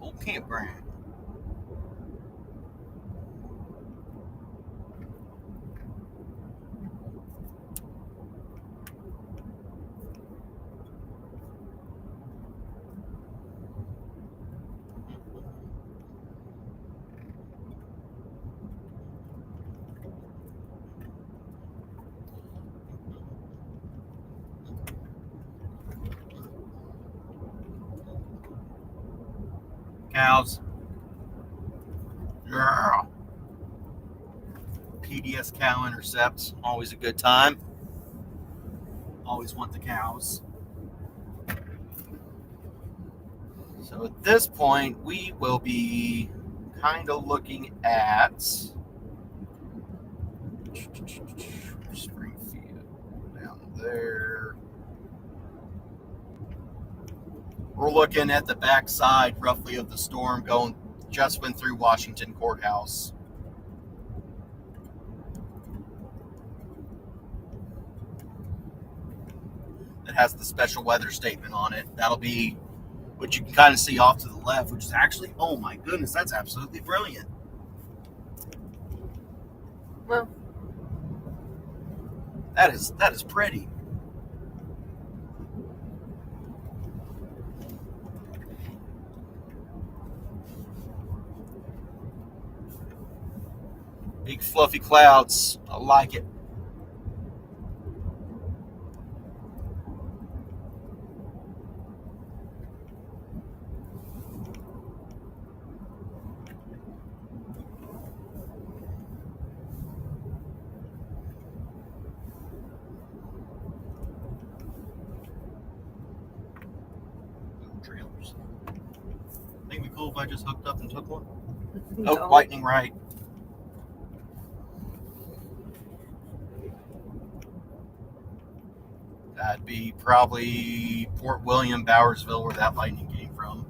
Old campground. Cows. Yeah. PDS cow intercepts. Always a good time. Always want the cows. So at this point, we will be kind of looking at Springfield down there. We're looking at the backside, roughly, of the storm just went through Washington Courthouse. It has the special weather statement on it. That'll be what you can kind of see off to the left, which is actually, oh my goodness, that's absolutely brilliant. Well, that is pretty. Big fluffy clouds. I like it. Trailers. Think it'd be cool if I just hooked up and took one. no. Oh, lightning right. That'd be probably Port William, Bowersville, where that lightning came from.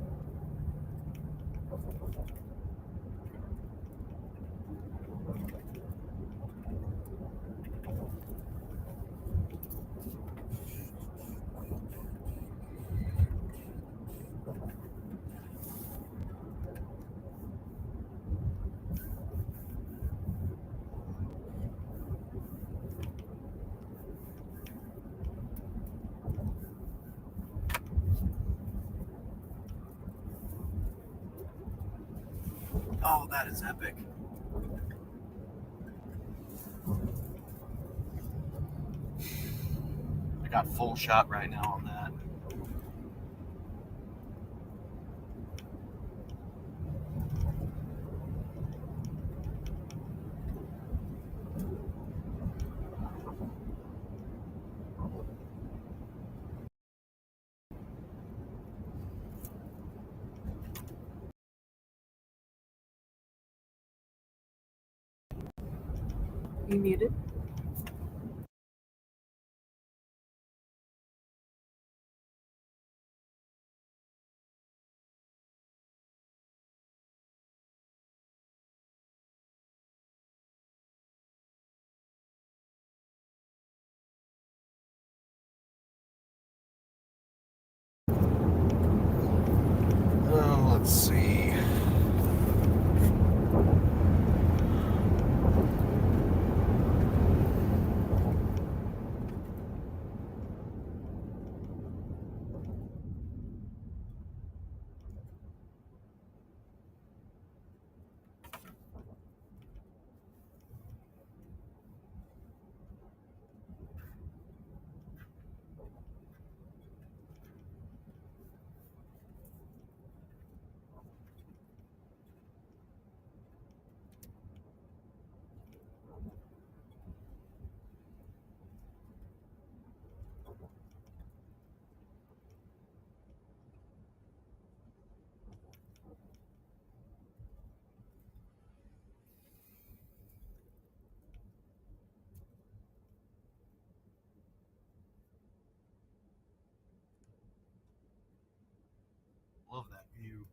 Oh, that is epic. I got full shot right now on that. You muted? Oh, let's see. Love that view.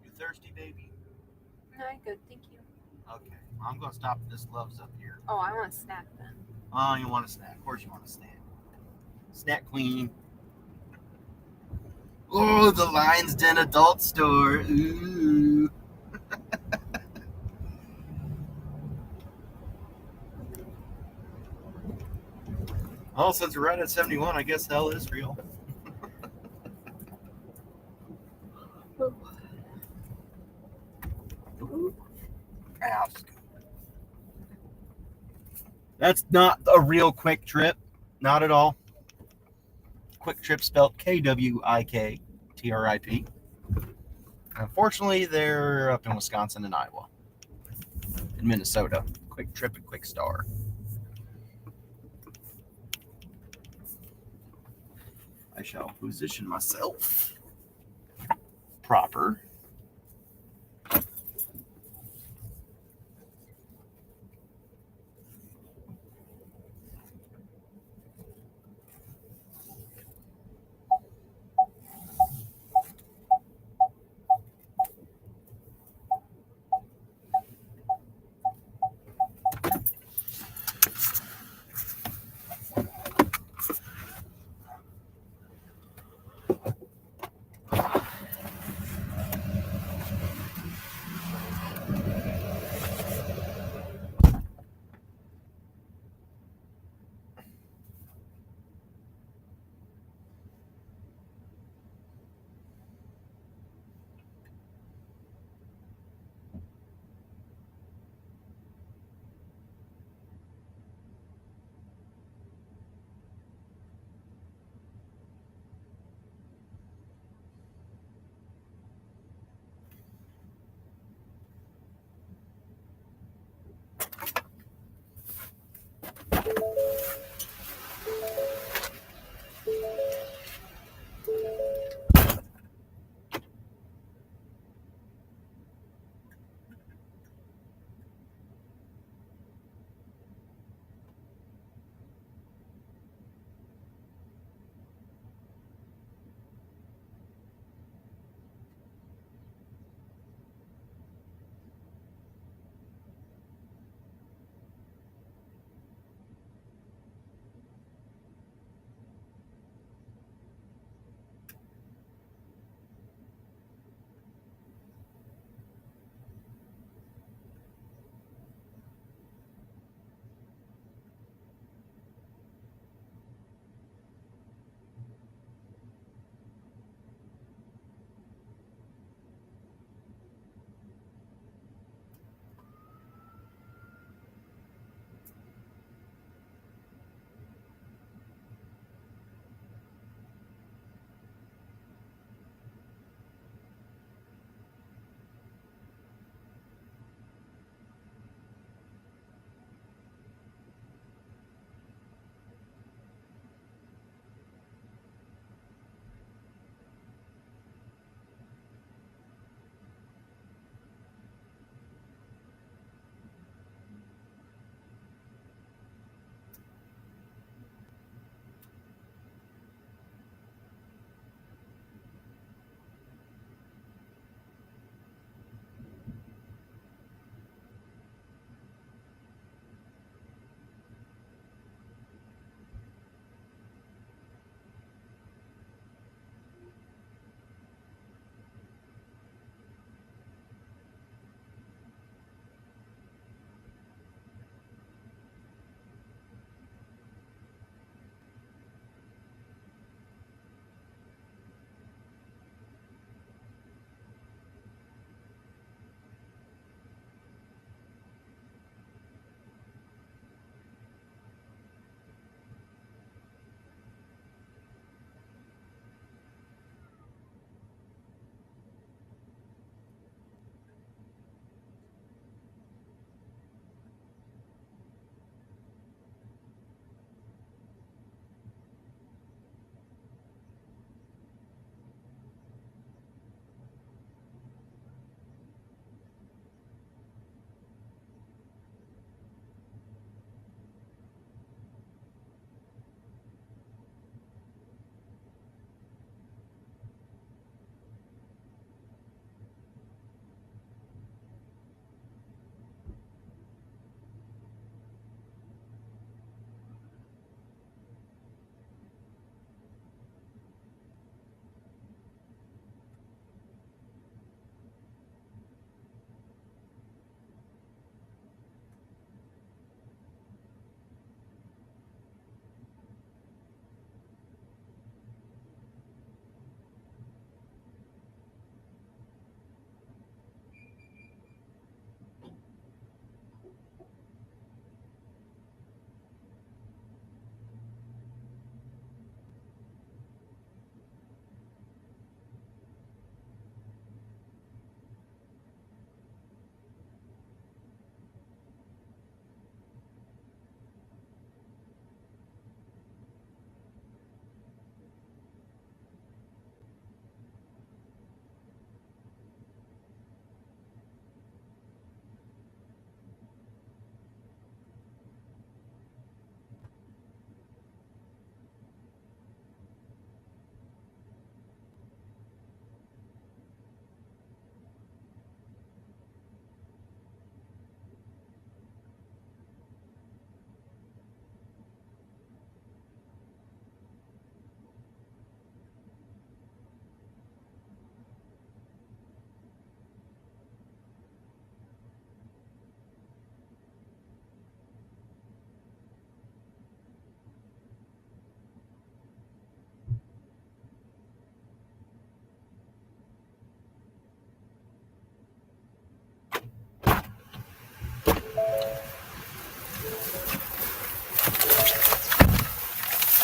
You thirsty, baby? No, I'm good, thank you. Okay. Well, I'm gonna stop at this Love's up here. Oh, I want a snack then. Oh, you want a snack? Of course you want a snack. Snack queen. Oh, the Lion's Den adult store. Ooh. Well, since we're right at 71, I guess hell is real. Ow. That's not a real Quick Trip. Not at all. Quick Trip spelled Kwiktrip. Unfortunately, they're up in Wisconsin and Iowa. In Minnesota. Quick Trip and Quick Star. I shall position myself proper.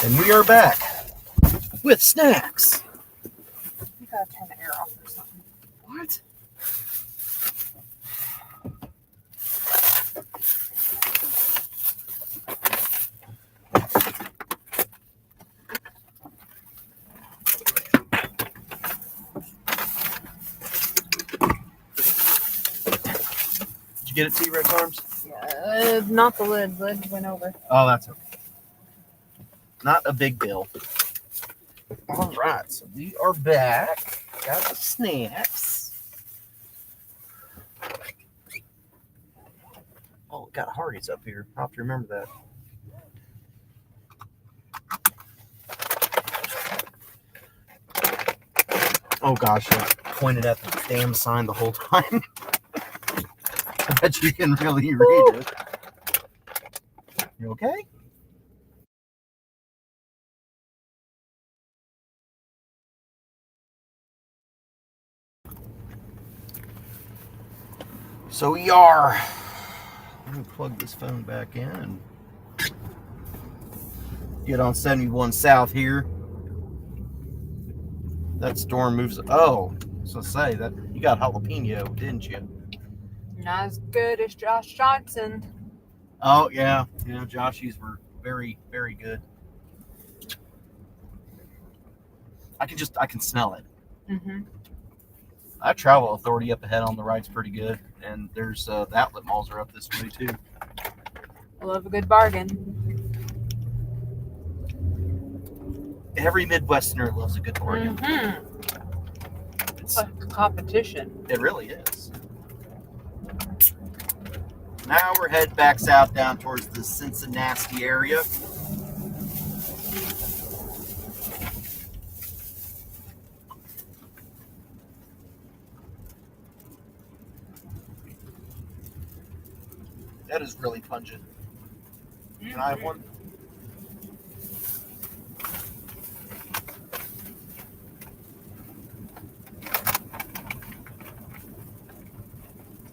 And we are back with snacks. You gotta turn the air off or something. What? Did you get it, T-Rex Arms? Yeah, not the lid. Lid went over. Oh, that's okay. Not a big deal. All right, so we are back. Got the snacks. Oh, got Hardee's up here. I'll have to remember that. Oh gosh, I pointed at the damn sign the whole time. I bet you can really read it. You okay? So we are. Let me plug this phone back in and get on 71 South here. That storm moves. Oh, so say that you got jalapeno, didn't you? Not as good as Josh Johnson. Oh yeah, Joshies were very, very good. I can smell it. Mm-hmm. That travel authority up ahead on the right's pretty good, and there's the outlet malls are up this way too. I love a good bargain. Every Midwesterner loves a good bargain. Mm-hmm. It's, Like a competition. it really is. Now we're heading back south down towards the Cincinnati area. That is really pungent. Can I have one?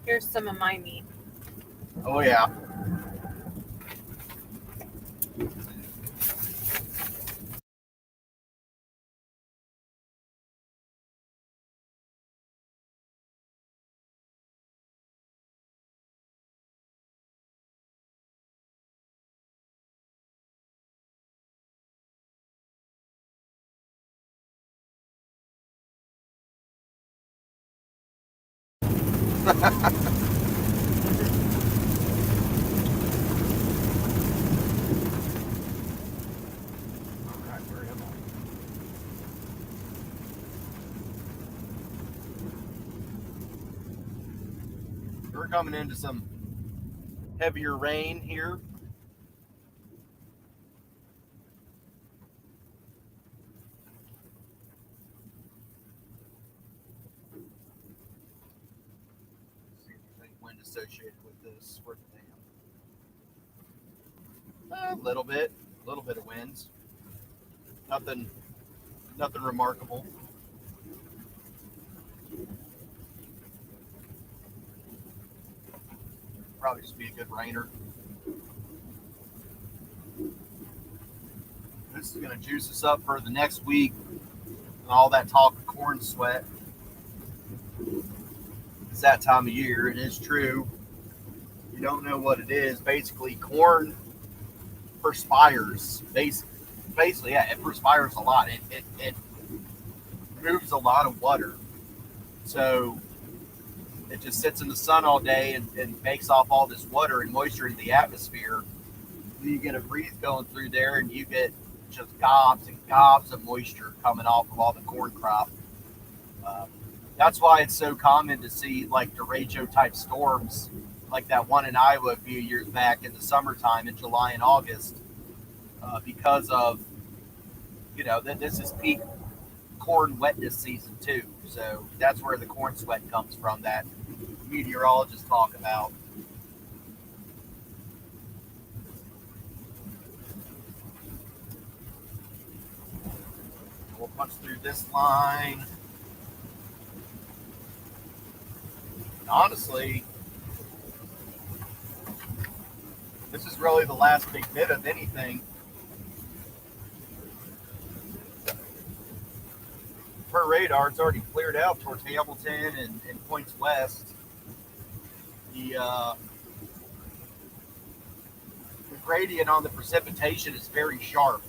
Here's some of my meat. Oh yeah. Alright, where am I? We're coming into some heavier rain here. See if there's any wind associated with this. Where's the dam? A little bit of winds. Nothing remarkable. Probably just be a good rainer. This is going to juice us up for the next week. And all that talk of corn sweat. It's that time of year. It is true. You don't know what it is. Basically, corn perspires. Basically, yeah, it perspires a lot. It moves a lot of water. So it just sits in the sun all day and makes off all this water and moisture in the atmosphere. You get a breeze going through there and you get just gobs and gobs of moisture coming off of all the corn crop. That's why it's so common to see like derecho type storms like that one in Iowa a few years back in the summertime in July and August, because of, that this is peak corn wetness season too. So that's where the corn sweat comes from that meteorologists talk about. We'll punch through this line. Honestly, this is really the last big bit of anything. per radar, it's already cleared out towards Hamilton and points west. The gradient on the precipitation is very sharp.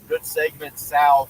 Good segment south.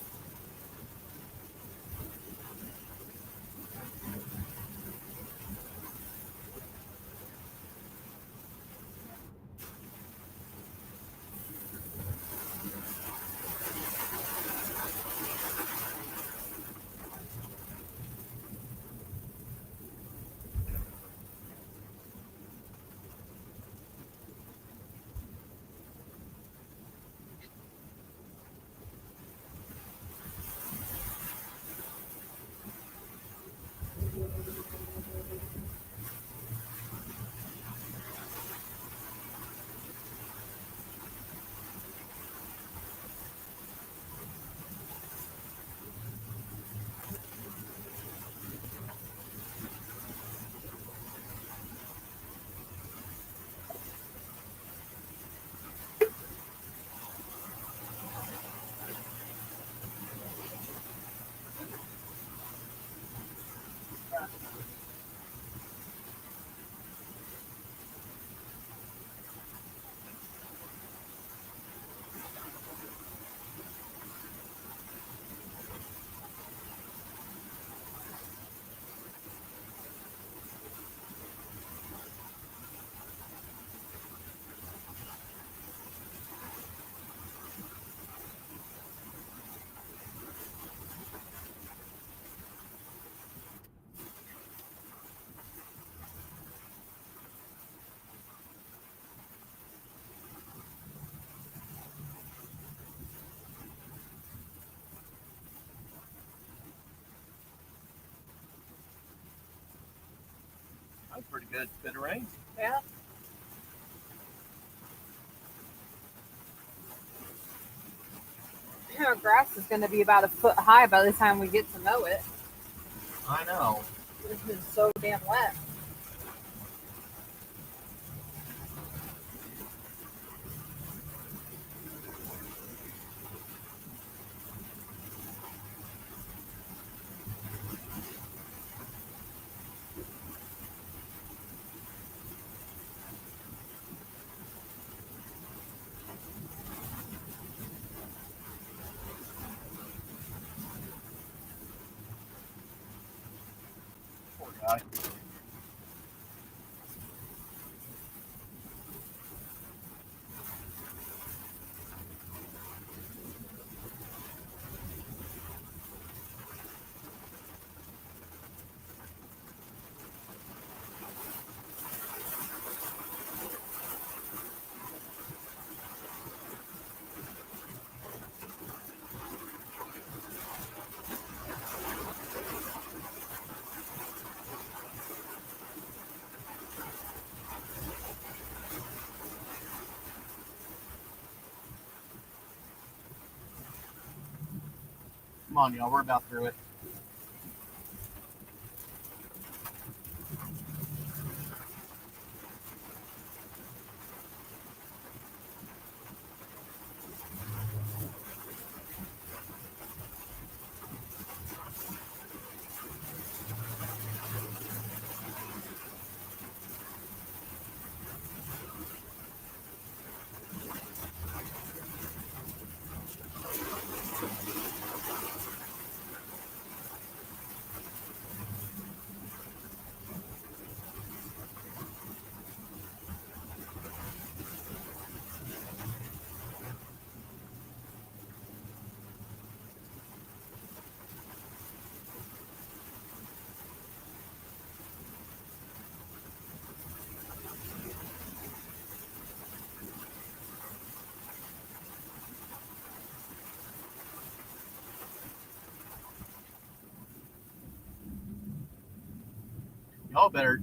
That's pretty good. Bit of rain. Yeah. Our grass is going to be about a foot high by the time we get to mow it. I know. It's been so damn wet. Poor guy. Come on, y'all. We're about through it.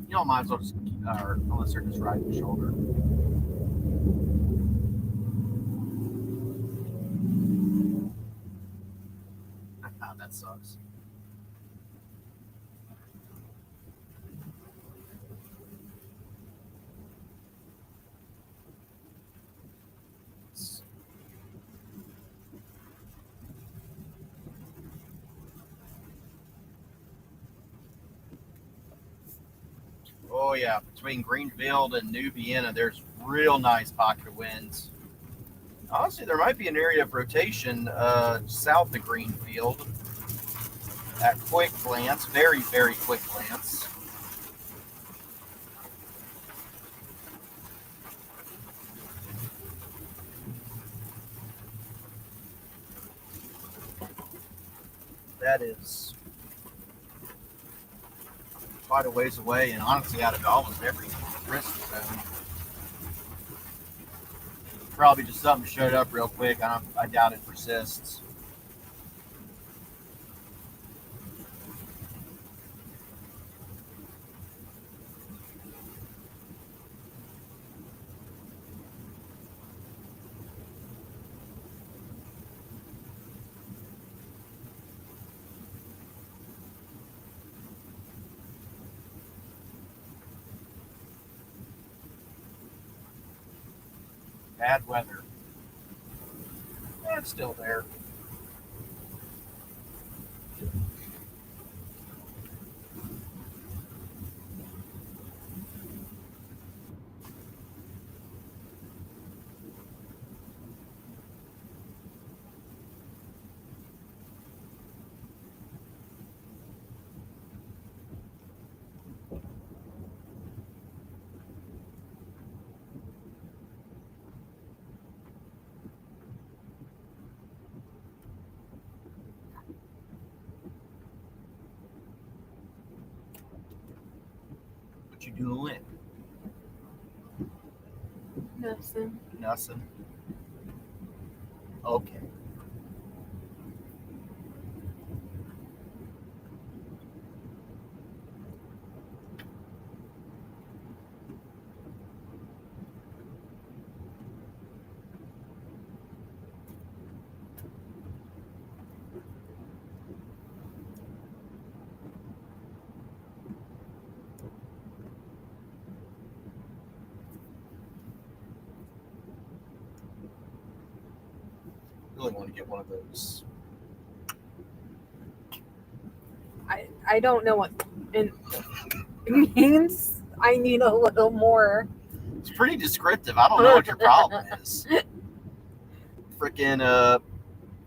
Y'all might as well just, unless they're just riding the shoulder. That sucks. yeah, between Greenfield and New Vienna, there's real nice pocket of winds. Honestly, there might be an area of rotation south of Greenfield at quick glance, very, very quick glance. That is quite a ways away, and honestly, out of almost every risk zone. Probably just something showed up real quick. I doubt it persists. Bad weather. It's still there. What you doing? Nothing. Nothing. Okay. Really want to get one of those. I don't know what it means. I need a little more. It's pretty descriptive. I don't know what your problem is. Freaking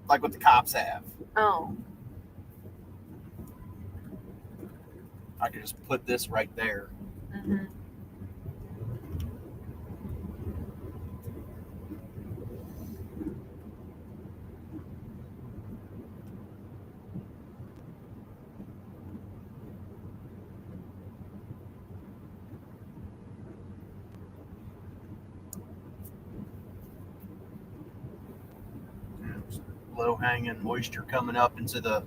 like what the cops have. Oh. I could just put this right there. Mm-hmm. Low hanging moisture coming up into the.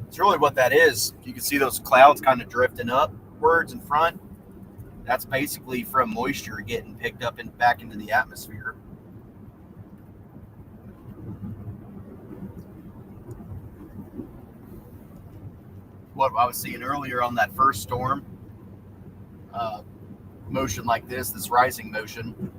It's really what that is. You can see those clouds kind of drifting upwards in front. That's basically from moisture getting picked up and back into the atmosphere. What I was seeing earlier on that first storm, motion like this rising motion.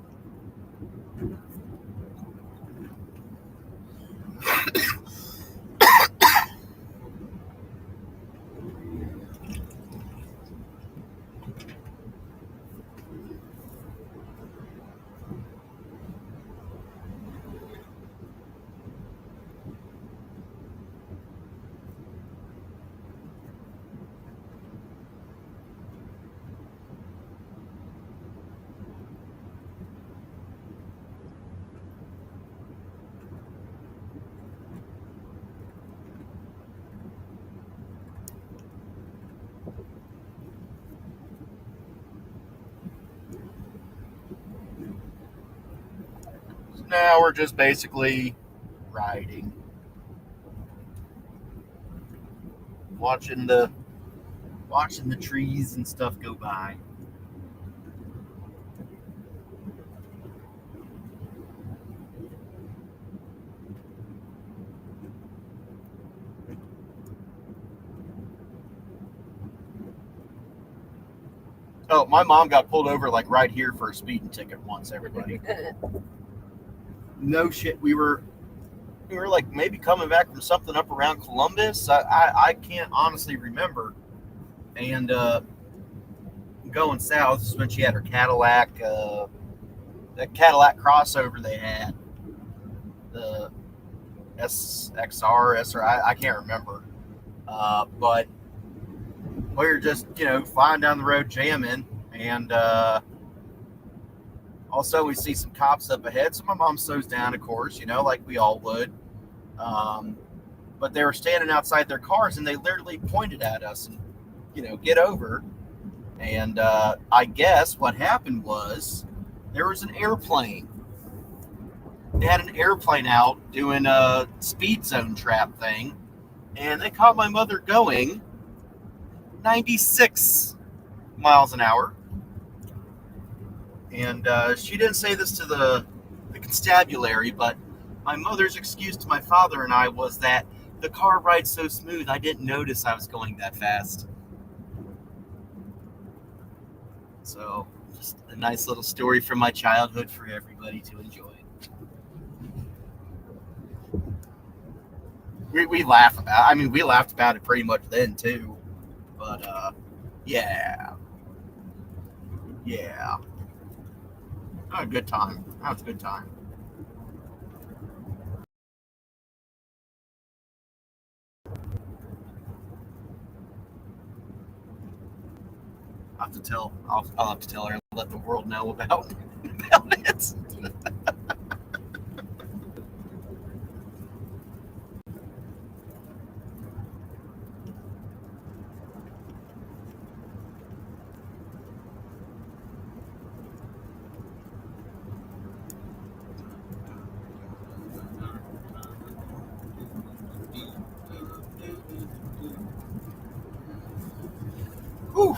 So now we're just basically riding, watching the trees and stuff go by. Oh, my mom got pulled over like right here for a speeding ticket once, everybody. No shit. We were like maybe coming back from something up around Columbus. I can't honestly remember. And going south. This is when she had her Cadillac, that Cadillac crossover they had, the SXR, SR, I can't remember. But we were just, flying down the road jamming, and also we see some cops up ahead. So my mom slows down, of course, like we all would. But they were standing outside their cars, and they literally pointed at us and, get over. And I guess what happened was there was an airplane. They had an airplane out doing a speed zone trap thing, and they caught my mother going 96 miles an hour. And she didn't say this to the constabulary, but my mother's excuse to my father and I was that the car rides so smooth, I didn't notice I was going that fast. So, just a nice little story from my childhood for everybody to enjoy. We laugh about it. We laughed about it pretty much then, too. But, yeah. Yeah. Oh, good time. That was a good time. I'll have to tell her and let the world know about it. Whew.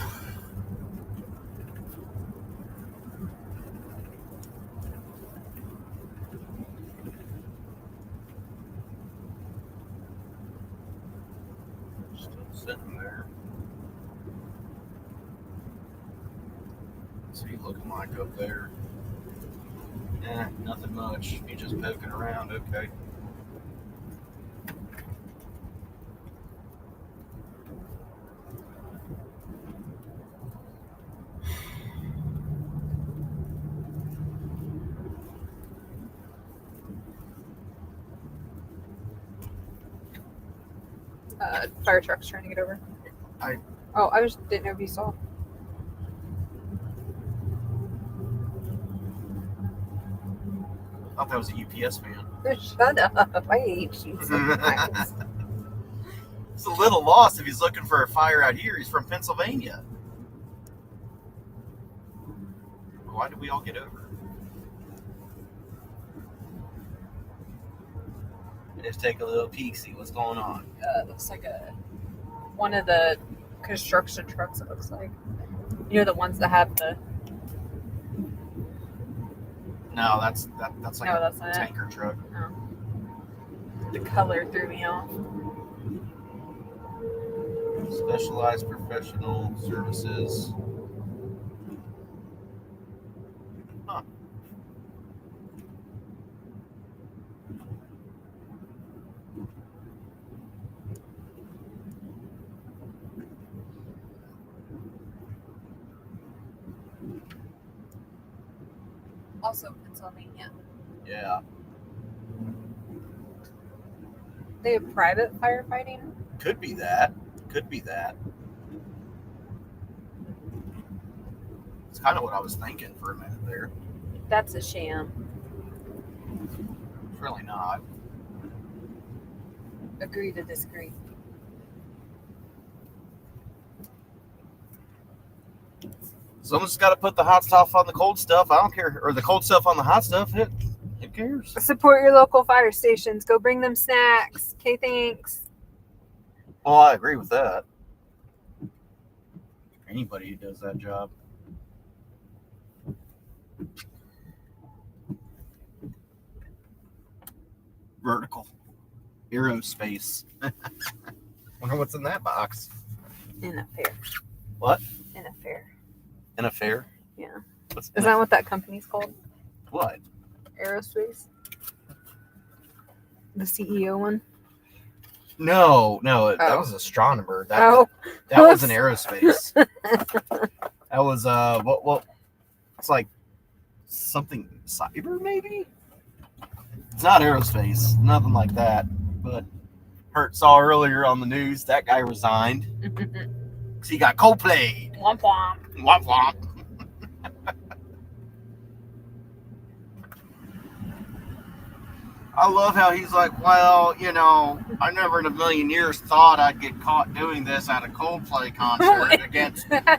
Still sitting there. What's he looking like up there? Nothing much. He's just poking around. Okay. Fire truck's trying to get over. I just didn't know if you saw. I thought that was a UPS man. Shut up. I hate you sometimes. It's a little lost if he's looking for a fire out here. He's from Pennsylvania. Why did we all get over? Just take a little peek, see what's going on. It looks like one of the construction trucks, it looks like. The ones that have the... No, that's like that's a not tanker truck. No. The color threw me off. Specialized professional services. Huh. Also Pennsylvania. Yeah. They have private firefighting? Could be that. It's kind of what I was thinking for a minute there. That's a sham. It's really not. Agree to disagree. Someone's got to put the hot stuff on the cold stuff. I don't care. Or the cold stuff on the hot stuff. Who cares? Support your local fire stations. Go bring them snacks. Okay, thanks. Well, I agree with that. Anybody who does that job. Vertical. Aerospace. Wonder what's in that box. In a fair. What? In a fair. In a fair? Yeah. What's Is that what that company's called? What? Aerospace? The CEO one? No, that was astronomer. That was an aerospace. That was what it's like something cyber maybe. It's not aerospace, nothing like that. But Hurt saw earlier on the news that guy resigned because he got Coldplayed. Womp womp. Womp womp. I love how he's like, well, you know, I never in a million years thought I'd get caught doing this at a Coldplay concert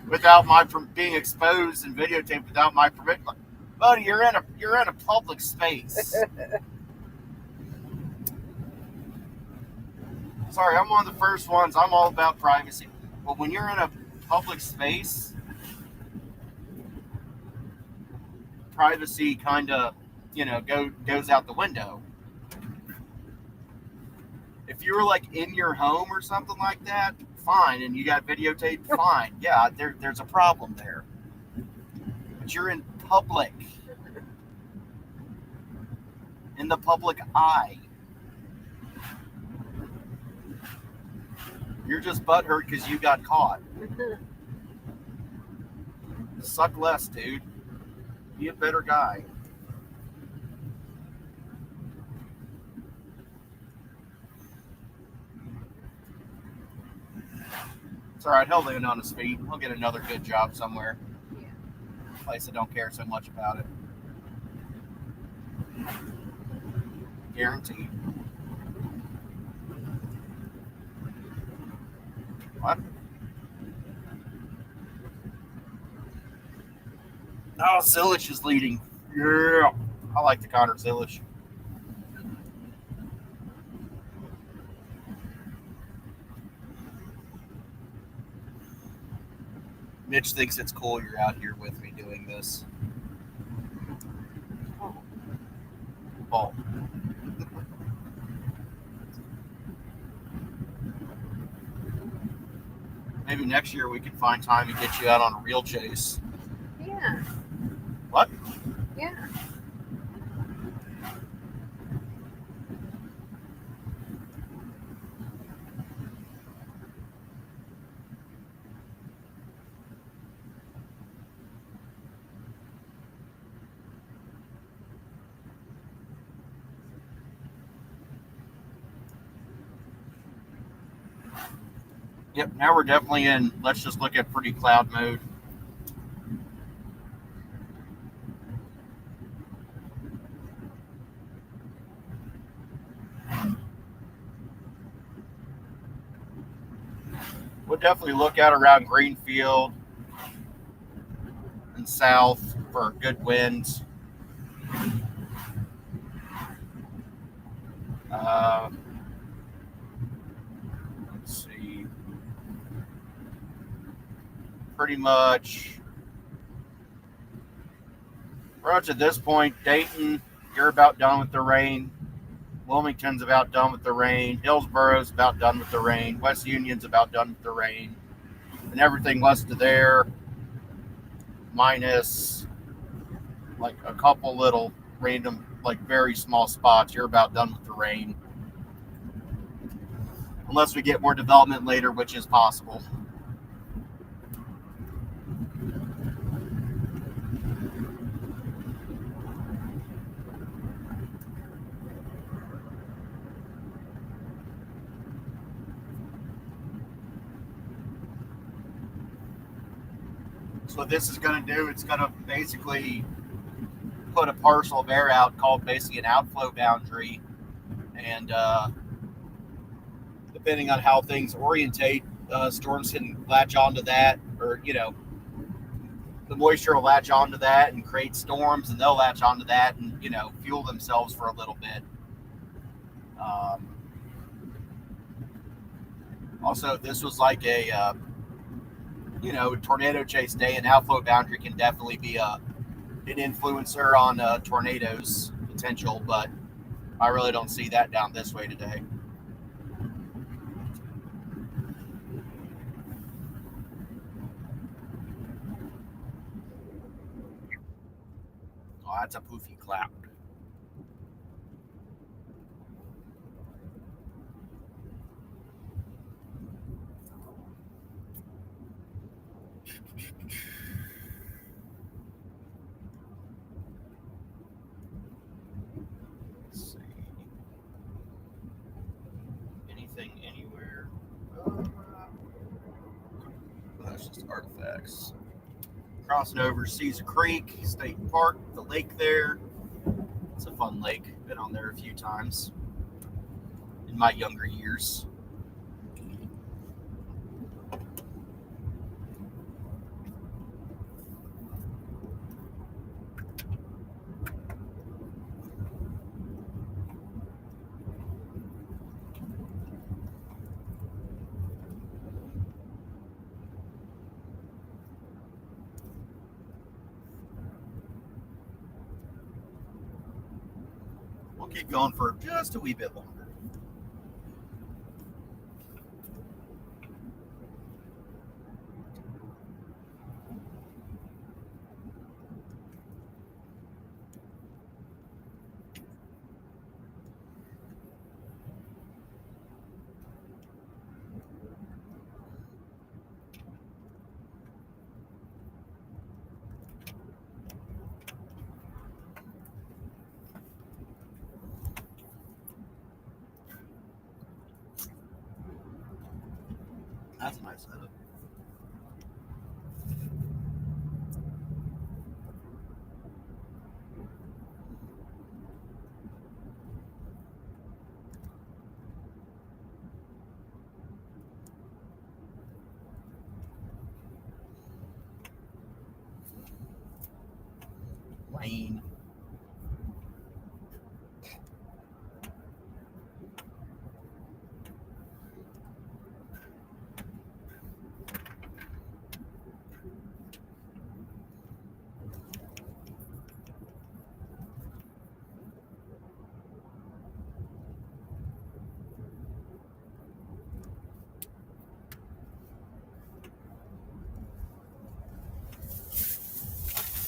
without my being exposed and videotaped without my permission. Like, buddy, you're in a public space. Sorry, I'm one of the first ones. I'm all about privacy, but when you're in a public space, privacy kind of, goes out the window. If you were like in your home or something like that, fine, and you got videotaped, fine. Yeah, there's a problem there. But you're in public, in the public eye. You're just butthurt because you got caught. Suck less, dude. Be a better guy. It's all right. He'll land on his feet. He'll get another good job somewhere. Yeah. Place that don't care so much about it. Guaranteed. What? Oh, Zilich is leading. Yeah. I like the Connor Zilich. Mitch thinks it's cool you're out here with me doing this. Oh. Maybe next year we can find time to get you out on a real chase. Yeah. What? Yeah. Yep, now we're definitely in, let's just look at pretty cloud mode. We'll definitely look out around Greenfield and south for good winds. Let's see. Pretty much at this point, Dayton, you're about done with the rain. Wilmington's about done with the rain. Hillsboro's about done with the rain. West Union's about done with the rain. And everything west of there, minus like a couple little random, like very small spots, you're about done with the rain. Unless we get more development later, which is possible. So what this is going to do, it's going to basically put a parcel of air out called basically an outflow boundary. And depending on how things orientate, storms can latch onto that, or, the moisture will latch onto that and create storms, and they'll latch onto that and, fuel themselves for a little bit. Also, this was like a, tornado chase day, and outflow boundary can definitely be an influencer on tornadoes potential, but I really don't see that down this way today. Oh, that's a poofy cloud. artifacts. Crossing over Caesar Creek State Park, the lake there. It's a fun lake. Been on there a few times in my younger years. We'll keep going for just a wee bit longer. That's a nice setup. Lane.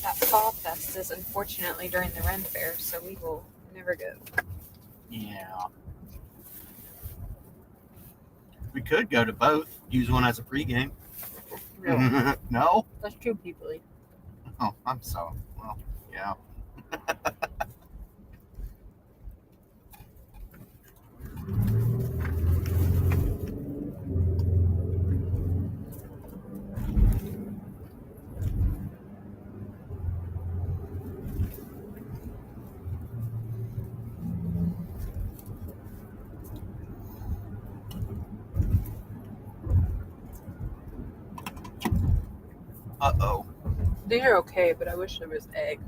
That Fall Fest is unfortunately during the Ren Fair, so we will never go. Yeah. We could go to both. Use one as a pregame. Really? No? That's two people. Oh, I'm so. Well, yeah. Uh-oh. These are okay, but I wish there was egg.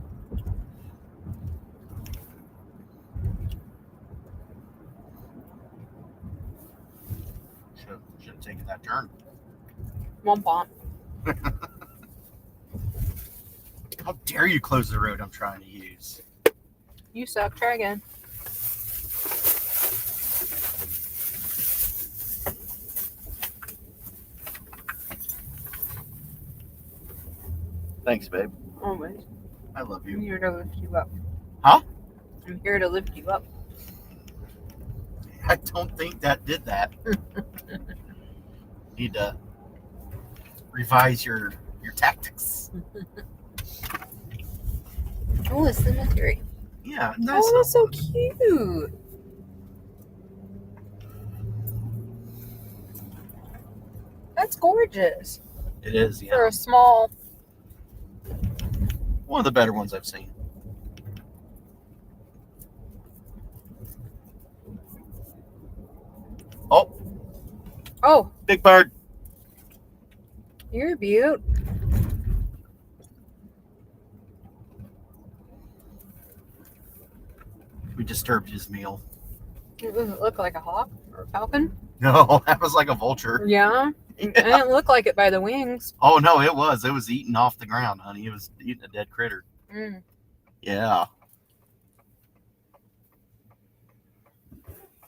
Should have taken that turn. Womp womp. How dare you close the road I'm trying to use? You suck. Try again. Thanks, babe. Always. I love I'm you. here to lift you up. Huh? I'm here to lift you up. I don't think that did that. Need to revise your tactics. Oh, it's the Mercury. Yeah, nice. Oh, that's so cute. That's gorgeous. It is, For yeah. a small. One of the better ones I've seen. Oh, Oh, big bird. you're a beaut. We disturbed his meal. Does it look like a hawk or a falcon? No, that was like a vulture. Yeah. It didn't look like it by the wings. Oh, no, it was. It was eating off the ground, honey. It was eating a dead critter. Mm. Yeah.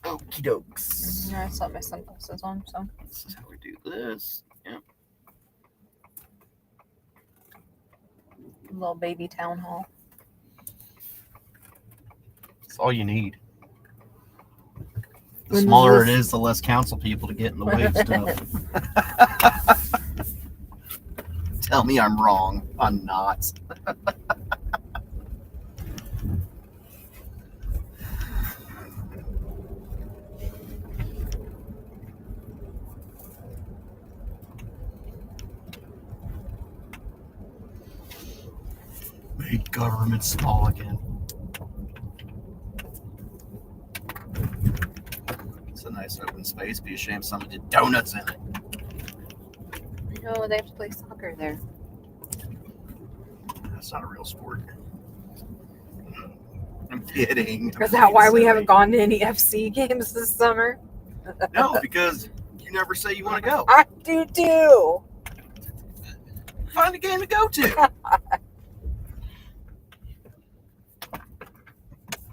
Okie dokes. Yeah, I still have my sunglasses on, so. This is how we do this. Yep. Little baby town hall. That's all you need. The When smaller it this- is, the less council people to get in the way of stuff. Tell me I'm wrong. I'm not. Make government small again. It's a nice open space. Be a shame someone did donuts in it. No, they have to play soccer there. That's not a real sport. I'm kidding. Is that why we haven't gone to any FC games this summer? No, because you never say you want to go. I do too. Find a game to go to.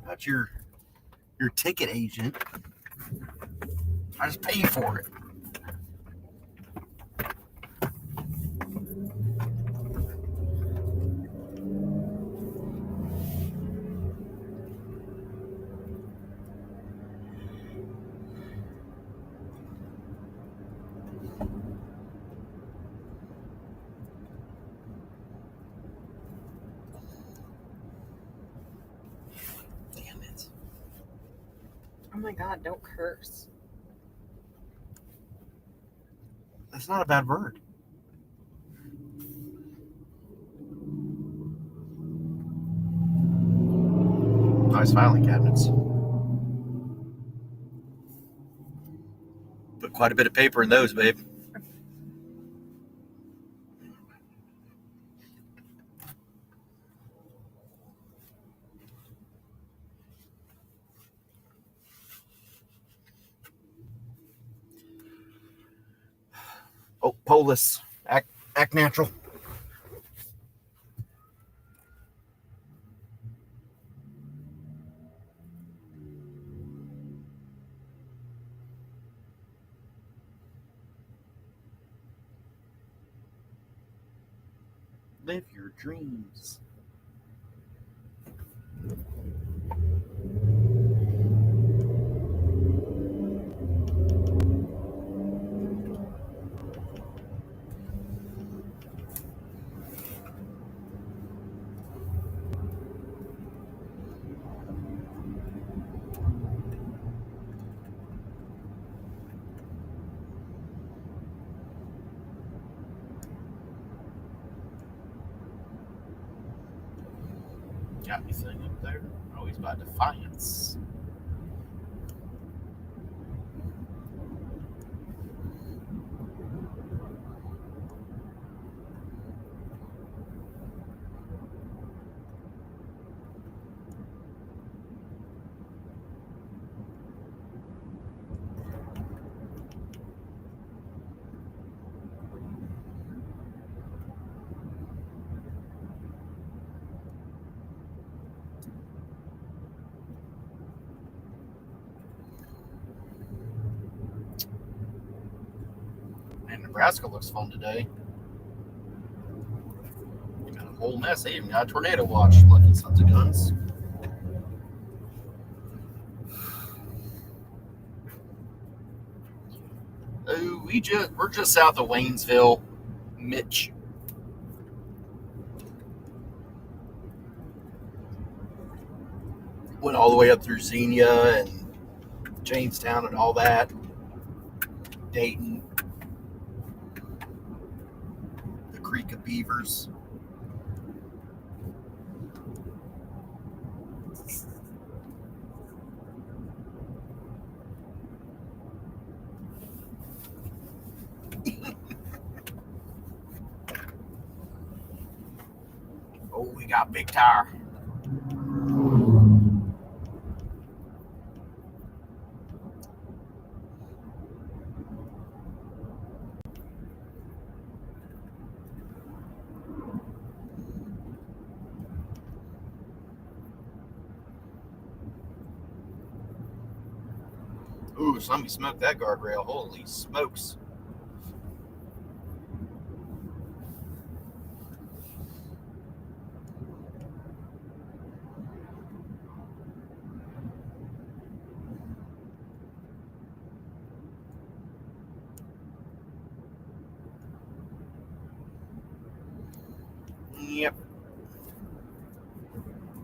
That's your ticket agent. I just pay for it. Damn it. Oh my God, don't curse. That's not a bad word. Nice filing cabinets. Put quite a bit of paper in those, babe. Oh, Polis. Act natural. Live your dreams. Got me sitting up there. Always by Defiance. And Nebraska looks fun today. Got a whole mess. They even got a tornado watch. Lucky sons of guns. Oh, we're just south of Waynesville, Mitch. Went all the way up through Xenia and Jamestown and all that. Dayton. The Creek of Beavers. Oh, we got Big Tire. Ooh, somebody smoked that guardrail. Holy smokes. Yep.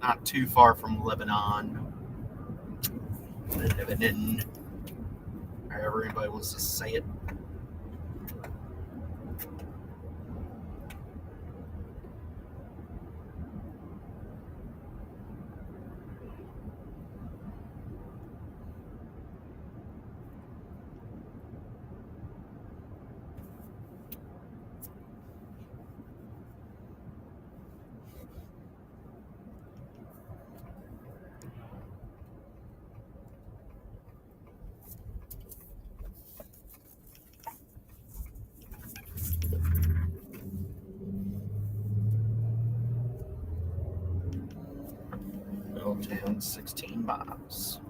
Not too far from Lebanon. Lebanon. However anybody wants to say it. Middletown, 16 miles.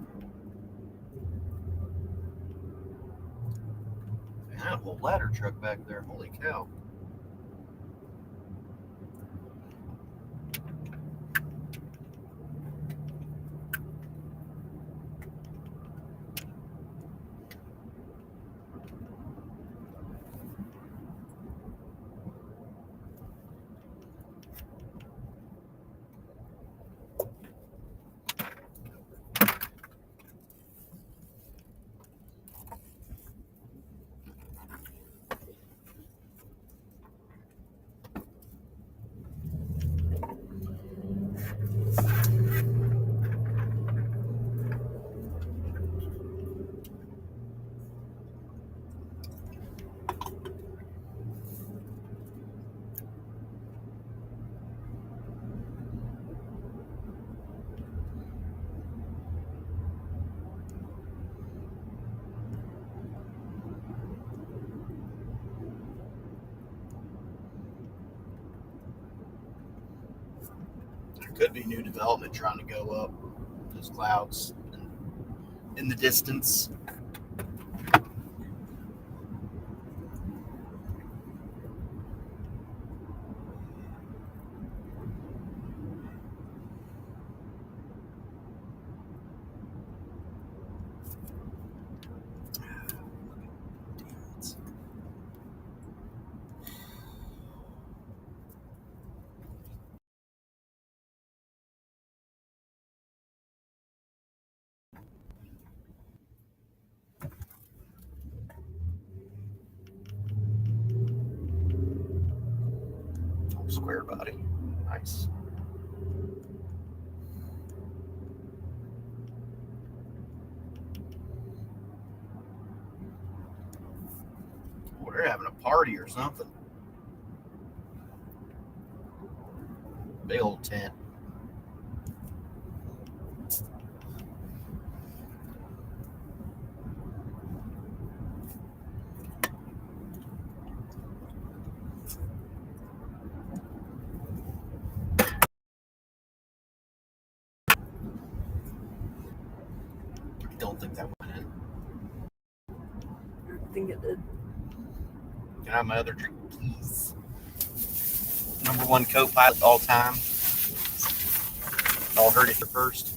Man, a whole ladder truck back there. Holy cow. Could be new development trying to go up. Those clouds in the distance. Square body. Nice. Oh, they're having a party or something. Big old tent. Don't think that went in. I think it did. Can I have my other drink, please? Number one co-pilot all time. All heard it here first.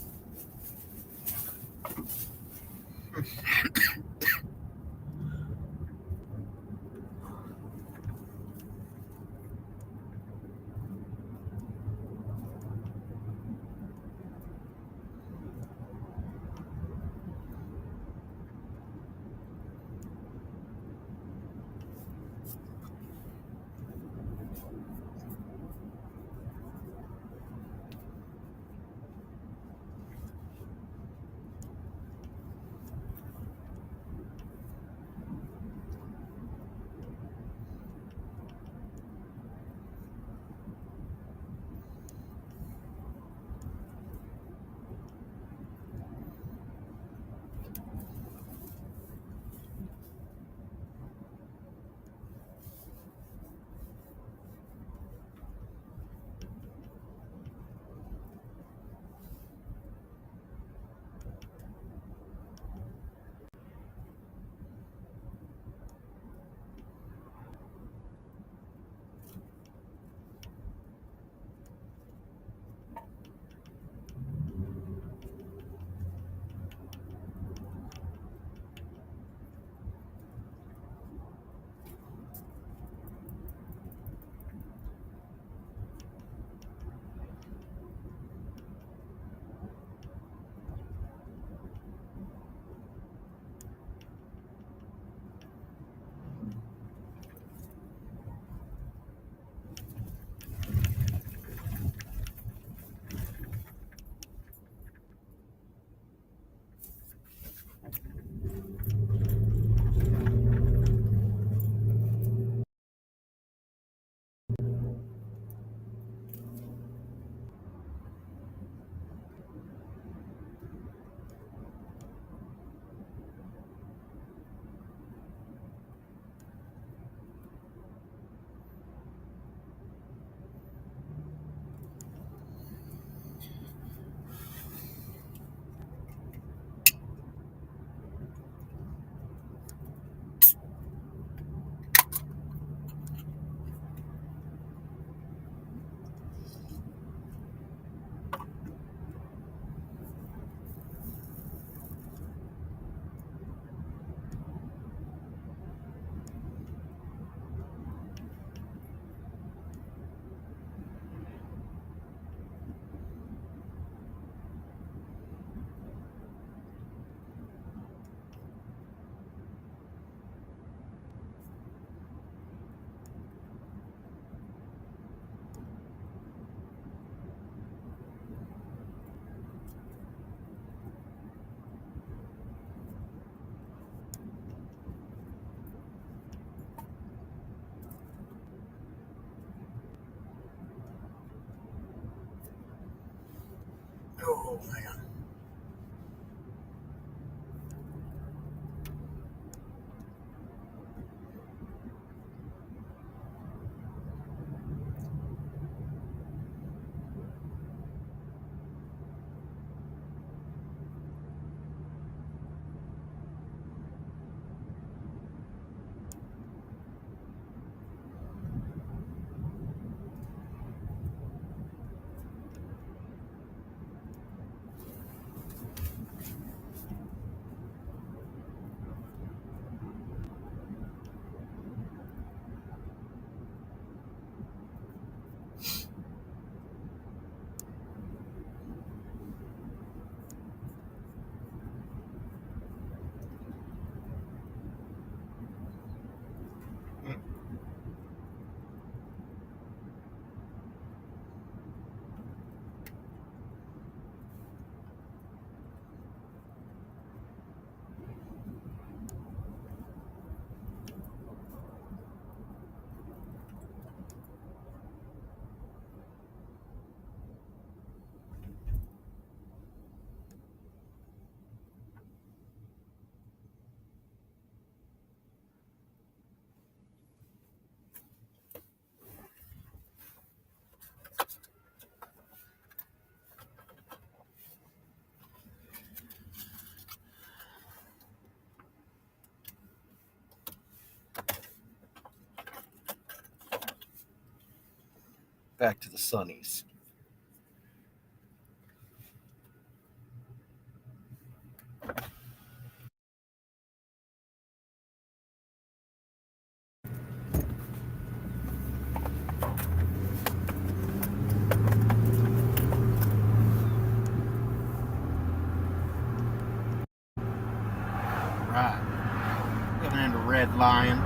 Oh, hang on. Back to the Sunnies. Right. Coming into Red Lion.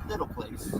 Little place.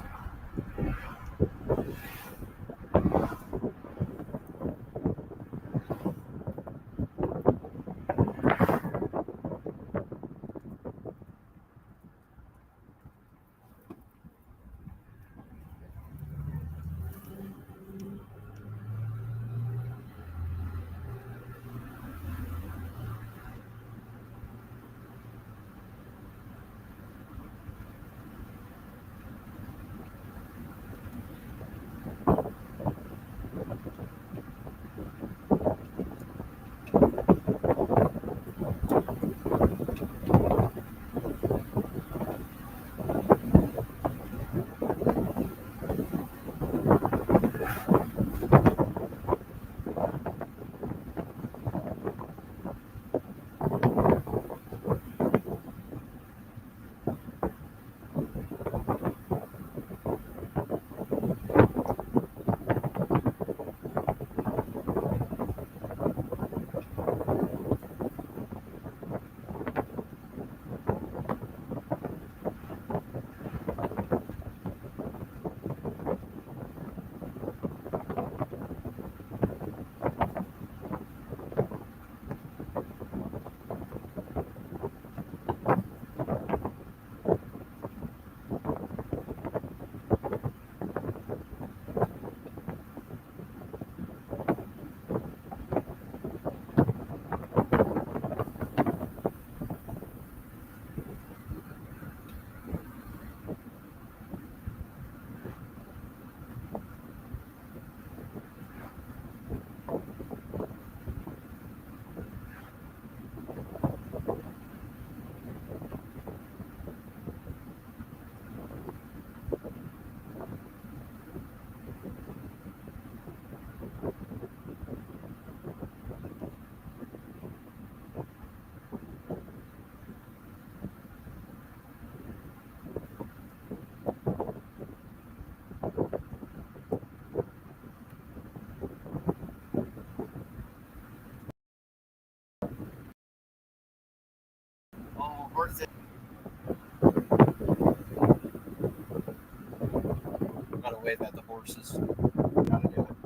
Oh, where's it? Gotta wave at the horses. Gotta do it.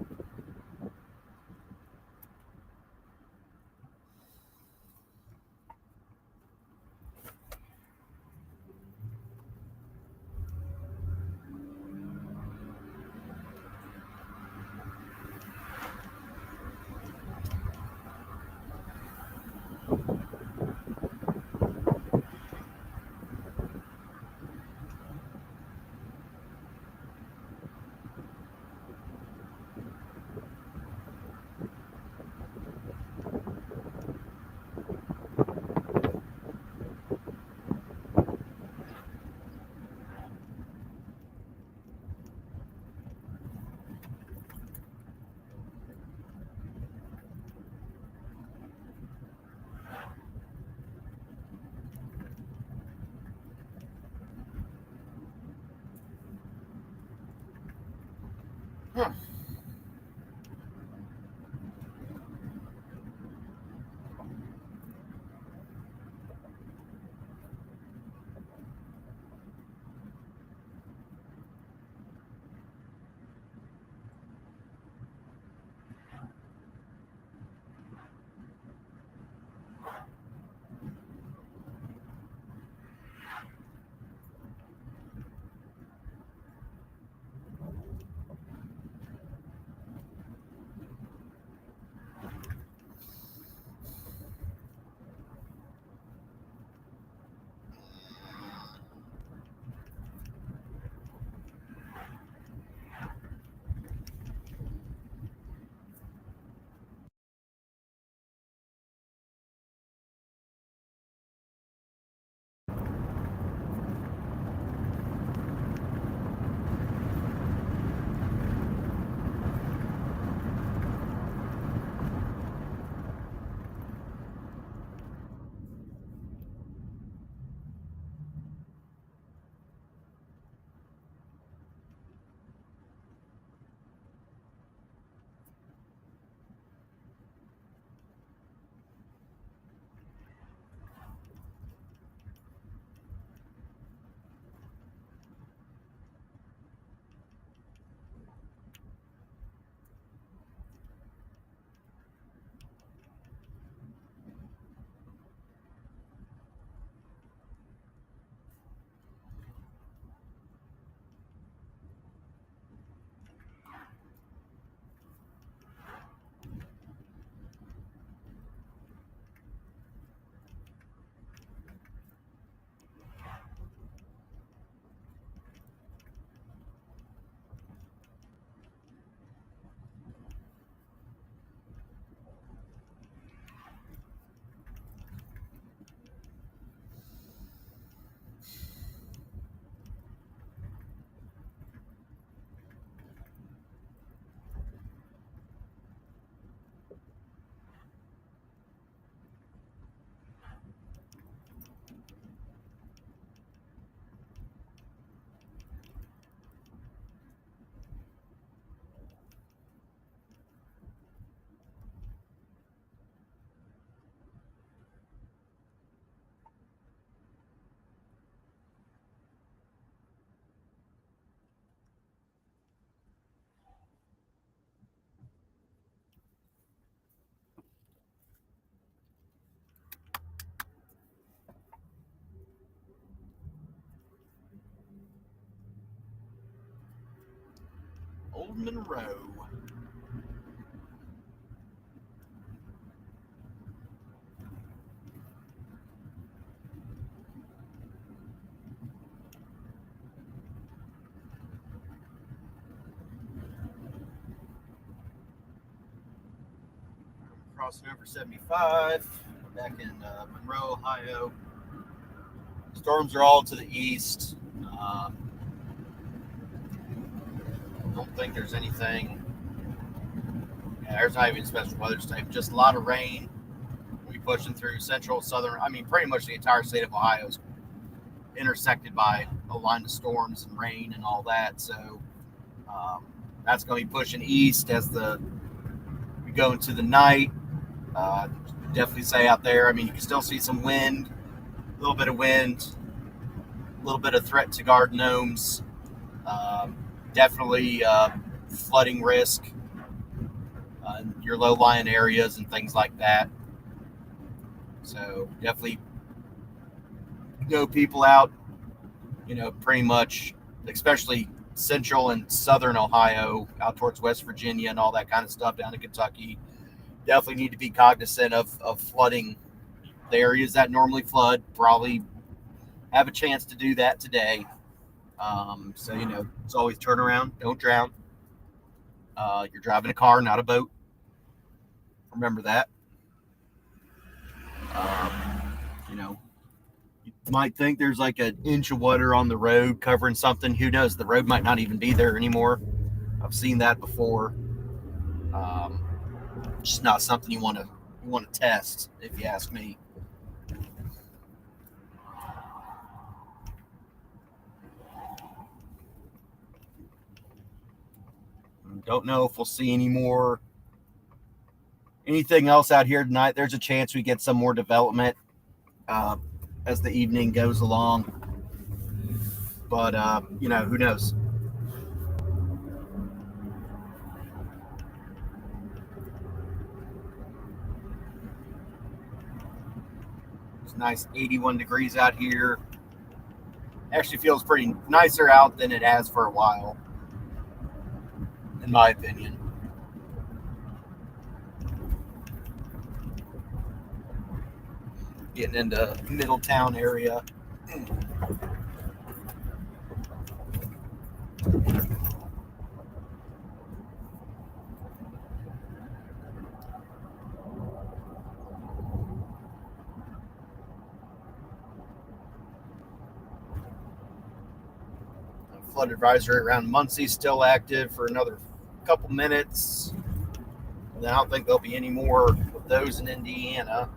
Old Monroe. Crossing over 75, back in Monroe, Ohio. Storms are all to the east. Don't think there's anything. Yeah, there's not even a special weather state. Just a lot of rain. We pushing through central, southern. I mean, pretty much the entire state of Ohio is intersected by a line of storms and rain and all that. So that's going to be pushing east as we go into the night. Definitely say out there. I mean, you can still see some wind, a little bit of wind, a little bit of threat to garden gnomes. Definitely flooding risk in your low-lying areas and things like that. So definitely people out, pretty much, especially central and southern Ohio, out towards West Virginia and all that kind of stuff down to Kentucky. Definitely need to be cognizant of flooding. The areas that normally flood probably have a chance to do that today. So, it's always turn around, don't drown. You're driving a car, not a boat. Remember that. You might think there's like an inch of water on the road covering something. Who knows? The road might not even be there anymore. I've seen that before. Just not something you want to test, if you ask me. Don't know if we'll see anything else out here tonight. There's a chance we get some more development as the evening goes along. But, who knows? It's nice 81 degrees out here. Actually feels pretty nicer out than it has for a while, in my opinion. Getting into Middletown area. Flood advisory around Muncie still active for another couple minutes. And then I don't think there'll be any more of those in Indiana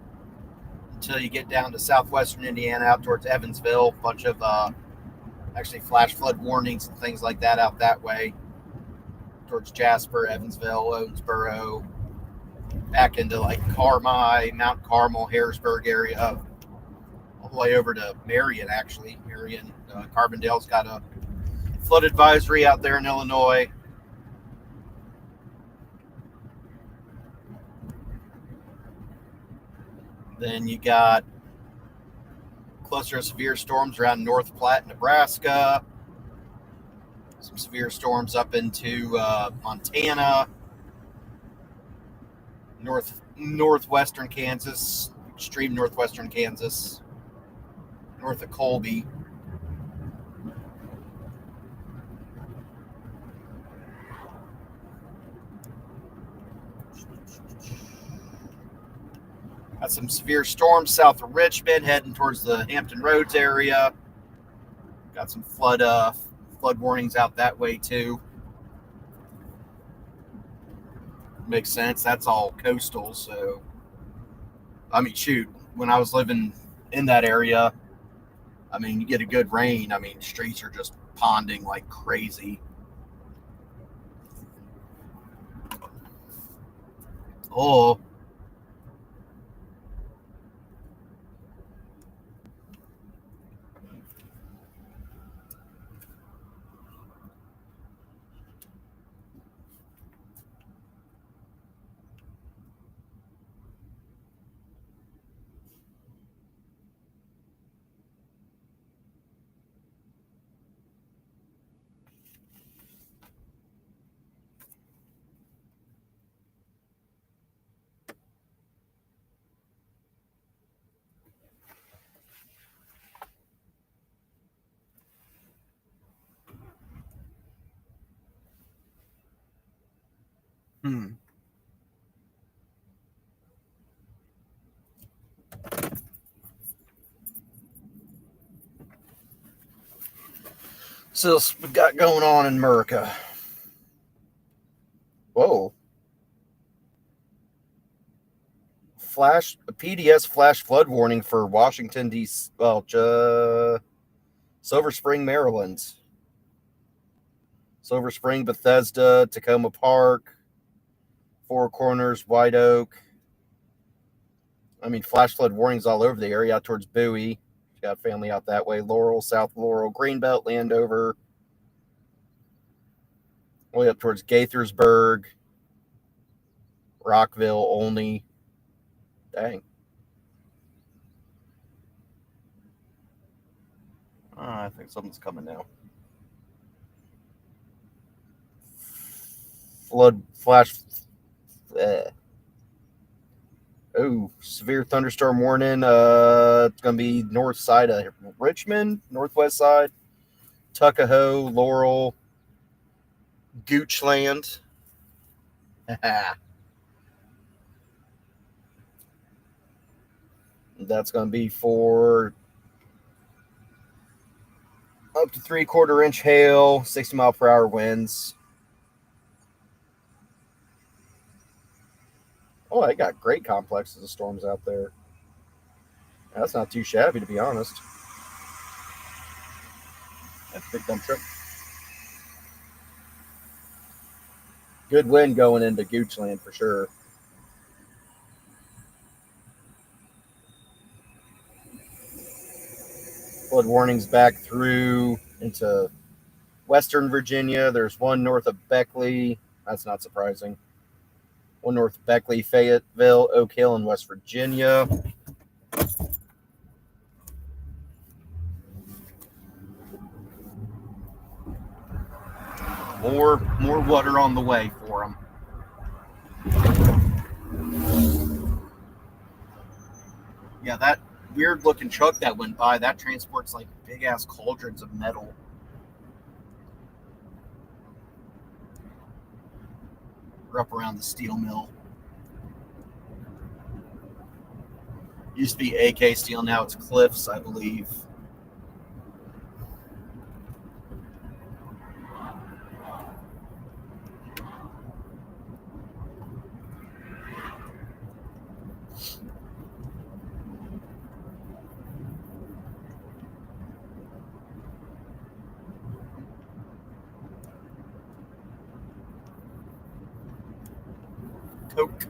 until you get down to southwestern Indiana out towards Evansville. A bunch of actually flash flood warnings and things like that out that way towards Jasper, Evansville, Owensboro, back into like Carmi, Mount Carmel, Harrisburg area, all the way over to Marion, actually. Marion, Carbondale's got a flood advisory out there in Illinois. Then you got cluster of severe storms around North Platte, Nebraska. Some severe storms up into Montana, northwestern Kansas, extreme northwestern Kansas, north of Colby. Got some severe storms south of Richmond, heading towards the Hampton Roads area. Got some flood warnings out that way too. Makes sense. That's all coastal. So, I mean, shoot, when I was living in that area, I mean, you get a good rain. I mean, streets are just ponding like crazy. Oh. So else we got going on in America? Whoa. PDS flash flood warning for Washington, D.C. Well, Silver Spring, Maryland. Silver Spring, Bethesda, Tacoma Park, Four Corners, White Oak. I mean, flash flood warnings all over the area out towards Bowie. Got family out that way. Laurel, South Laurel, Greenbelt, Landover. All the way up towards Gaithersburg, Rockville, Olney. Dang. I think something's coming now. Severe thunderstorm warning. It's going to be north side of Richmond, northwest side, Tuckahoe, Laurel, Goochland. That's going to be for up to 3/4 inch hail, 60 mile per hour winds. Oh, they got great complexes of storms out there. That's not too shabby, to be honest. That's a big dump truck. Good wind going into Goochland for sure. Flood warnings back through into Western Virginia. There's one north of Beckley. That's not surprising. One north of Beckley, Fayetteville, Oak Hill, and West Virginia. More water on the way for them. Yeah, that weird looking truck that went by, that transports like big ass cauldrons of metal. We're up around the steel mill. Used to be AK Steel, now it's Cliffs, I believe. Coke.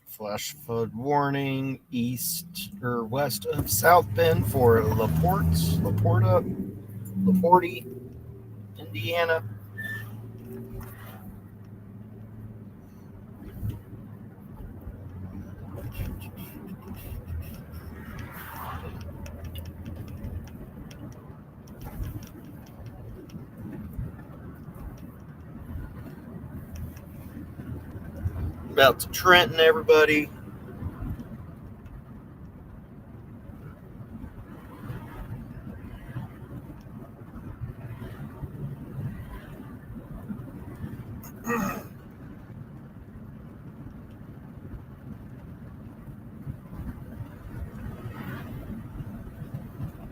Flash flood warning east or west of South Bend for LaPorte, Indiana. about to Trenton, everybody.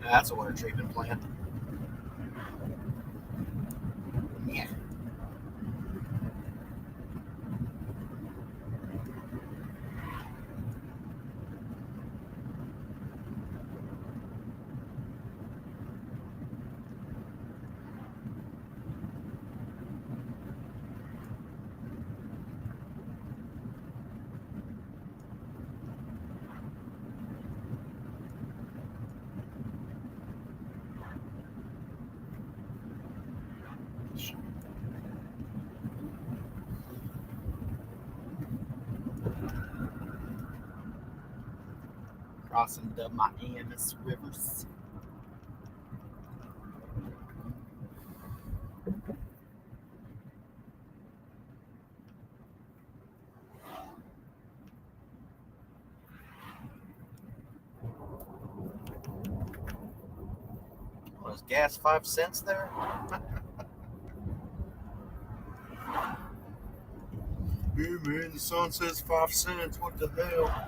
That's a water treatment plant. Yeah. Crossing the Miami rivers. Was gas 5 cents there? Hey man, the sun says 5 cents. What the hell?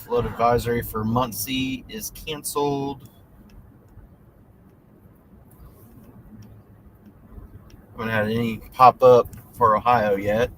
Flood advisory for Muncie is canceled. I haven't had any pop up for Ohio yet.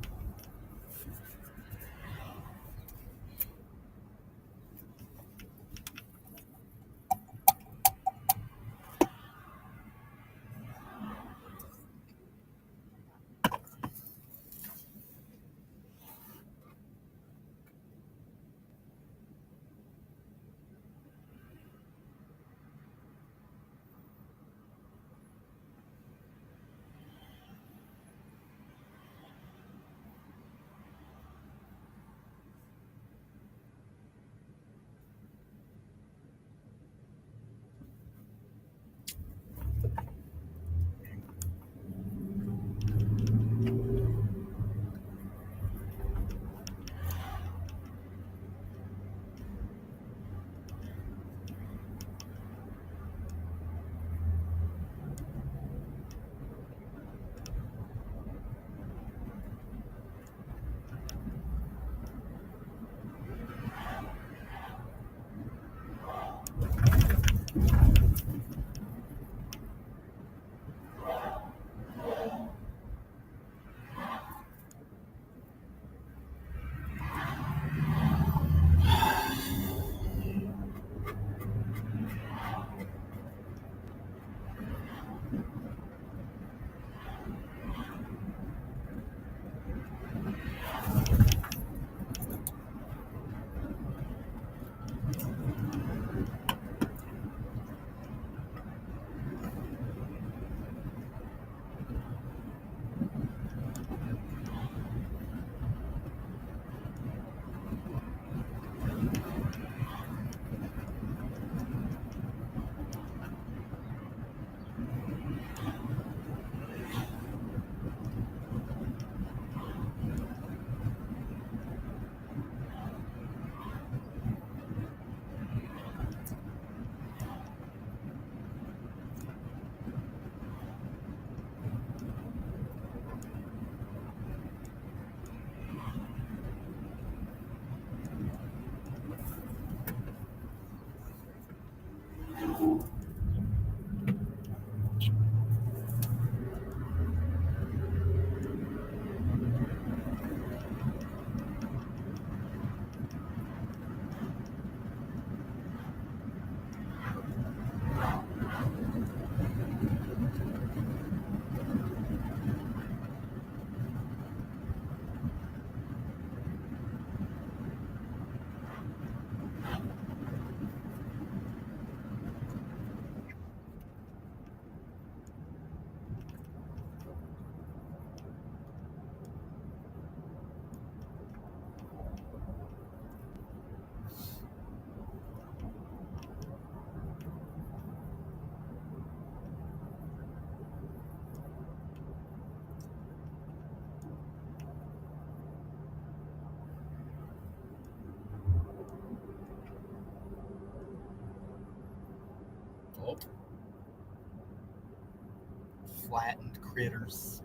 flattened critters.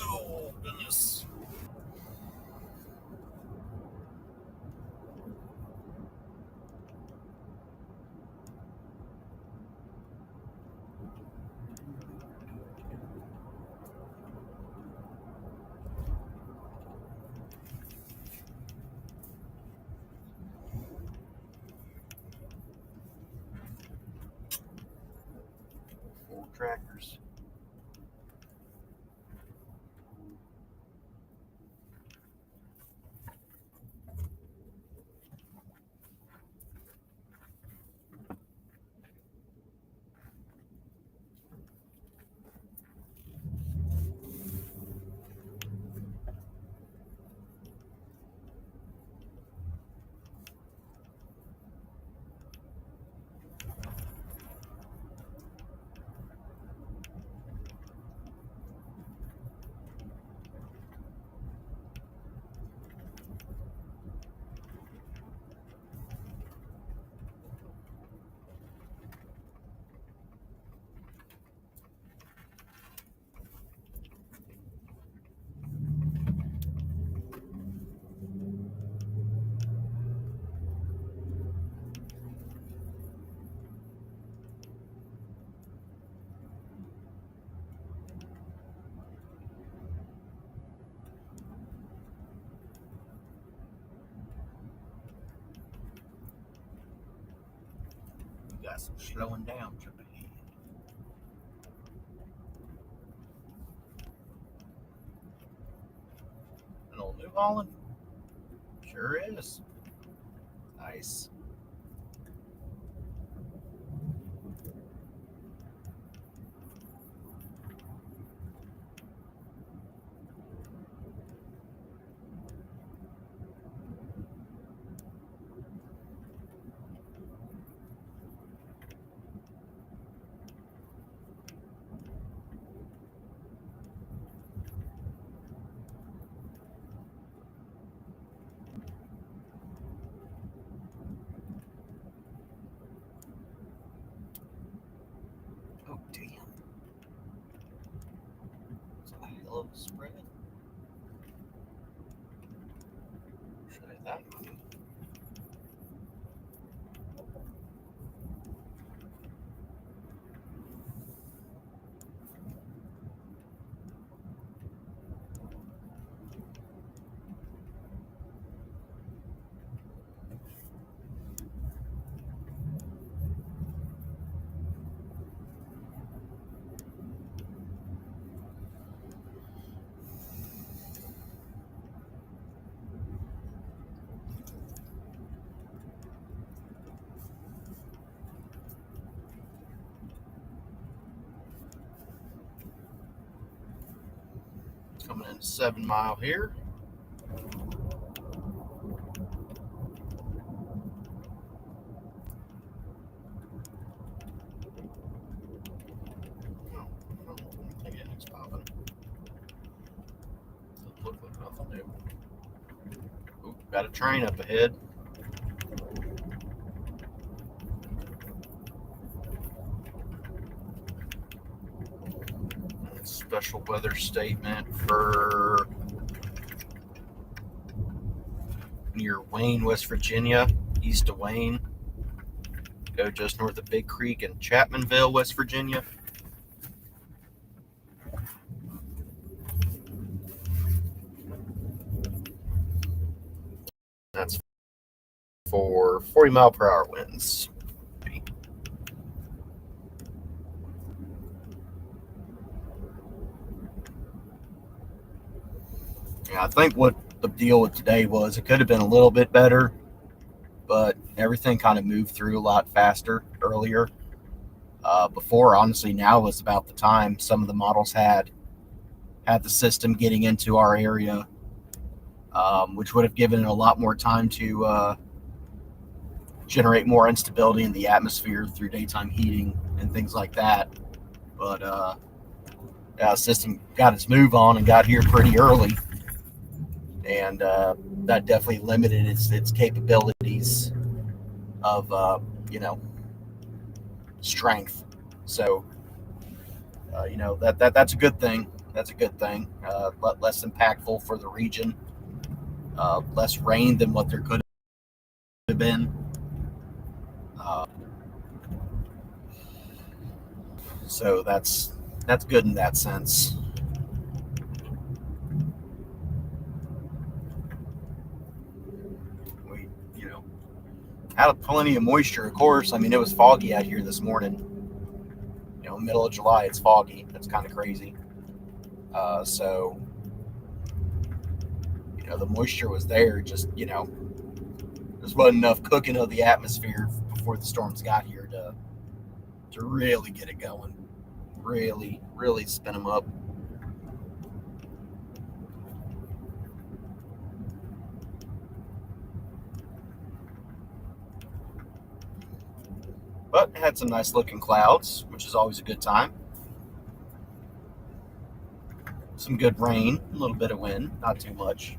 Oh, goodness. Four tractors. We got some slowing down trip ahead. An old New Holland? Sure is. Nice. Oh, damn. It's a hell of a spread. Try that one. Coming in 7 Mile here. Oh, I don't think anything's popping. Doesn't look like nothing new. Ooh, got a train up ahead. Special weather statement for near Wayne, West Virginia, east of Wayne. Go just north of Big Creek and Chapmanville, West Virginia. That's for 40-mile-per-hour winds. Yeah, I think what the deal with today was, it could have been a little bit better, but everything kind of moved through a lot faster earlier. before. Honestly, now was about the time. Some of the models had the system getting into our area, which would have given it a lot more time to generate more instability in the atmosphere through daytime heating and things like that. But the system got its move on and got here pretty early, and that definitely limited its capabilities of strength. So that's a good thing. That's a good thing. Less impactful for the region. Less rain than what there could have been. So that's good in that sense. We had plenty of moisture, of course. I mean, it was foggy out here this morning. Middle of July, it's foggy. That's kind of crazy. So the moisture was there. Just there wasn't enough cooking of the atmosphere before the storms got here to really get it going. Really, really spin them up. But had some nice looking clouds, which is always a good time. Some good rain, a little bit of wind, not too much.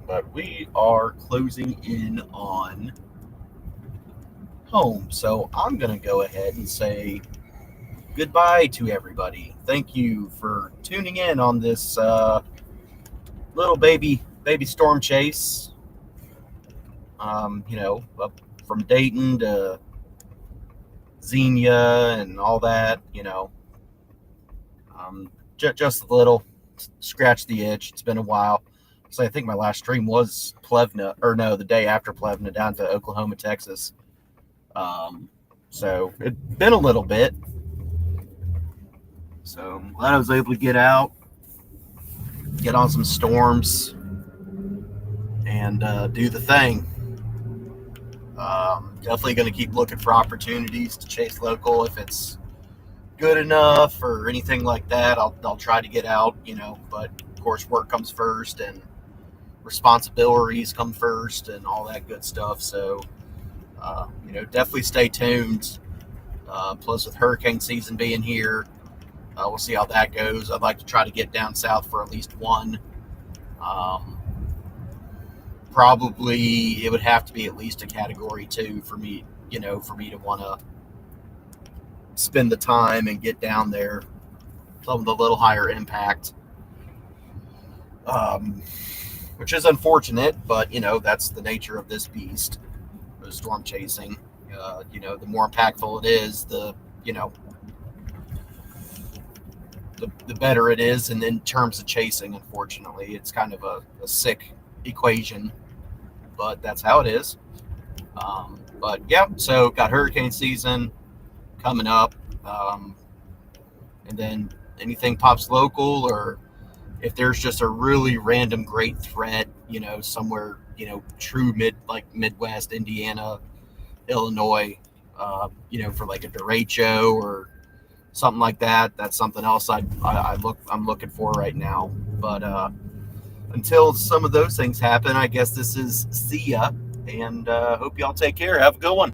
But we are closing in on home. So I'm going to go ahead and say goodbye to everybody. Thank you for tuning in on this little baby storm chase. Up from Dayton to Xenia and all that, just a little scratch the itch. It's been a while. So I think my last stream was Plevna, or no, the day after Plevna down to Oklahoma, Texas. So it's been a little bit. So I'm glad I was able to get out, get on some storms, and do the thing. Definitely going to keep looking for opportunities to chase local if it's good enough or anything like that. I'll try to get out, but of course work comes first and responsibilities come first and all that good stuff. So, definitely stay tuned. Plus with hurricane season being here, we'll see how that goes. I'd like to try to get down south for at least one. Probably it would have to be at least a category 2 for me, for me to want to spend the time and get down there. Some of the little higher impact, which is unfortunate, but that's the nature of this beast, the storm chasing. The more impactful it is, the better it is. And in terms of chasing, unfortunately, it's kind of a sick equation, but that's how it is. But yeah, so got hurricane season coming up, and then anything pops local, or if there's just a really random great threat, somewhere, true Midwest, Indiana, Illinois, for like a derecho or something like that. That's something else I'm looking for right now. But until some of those things happen, I guess this is see ya, and hope y'all take care. Have a good one.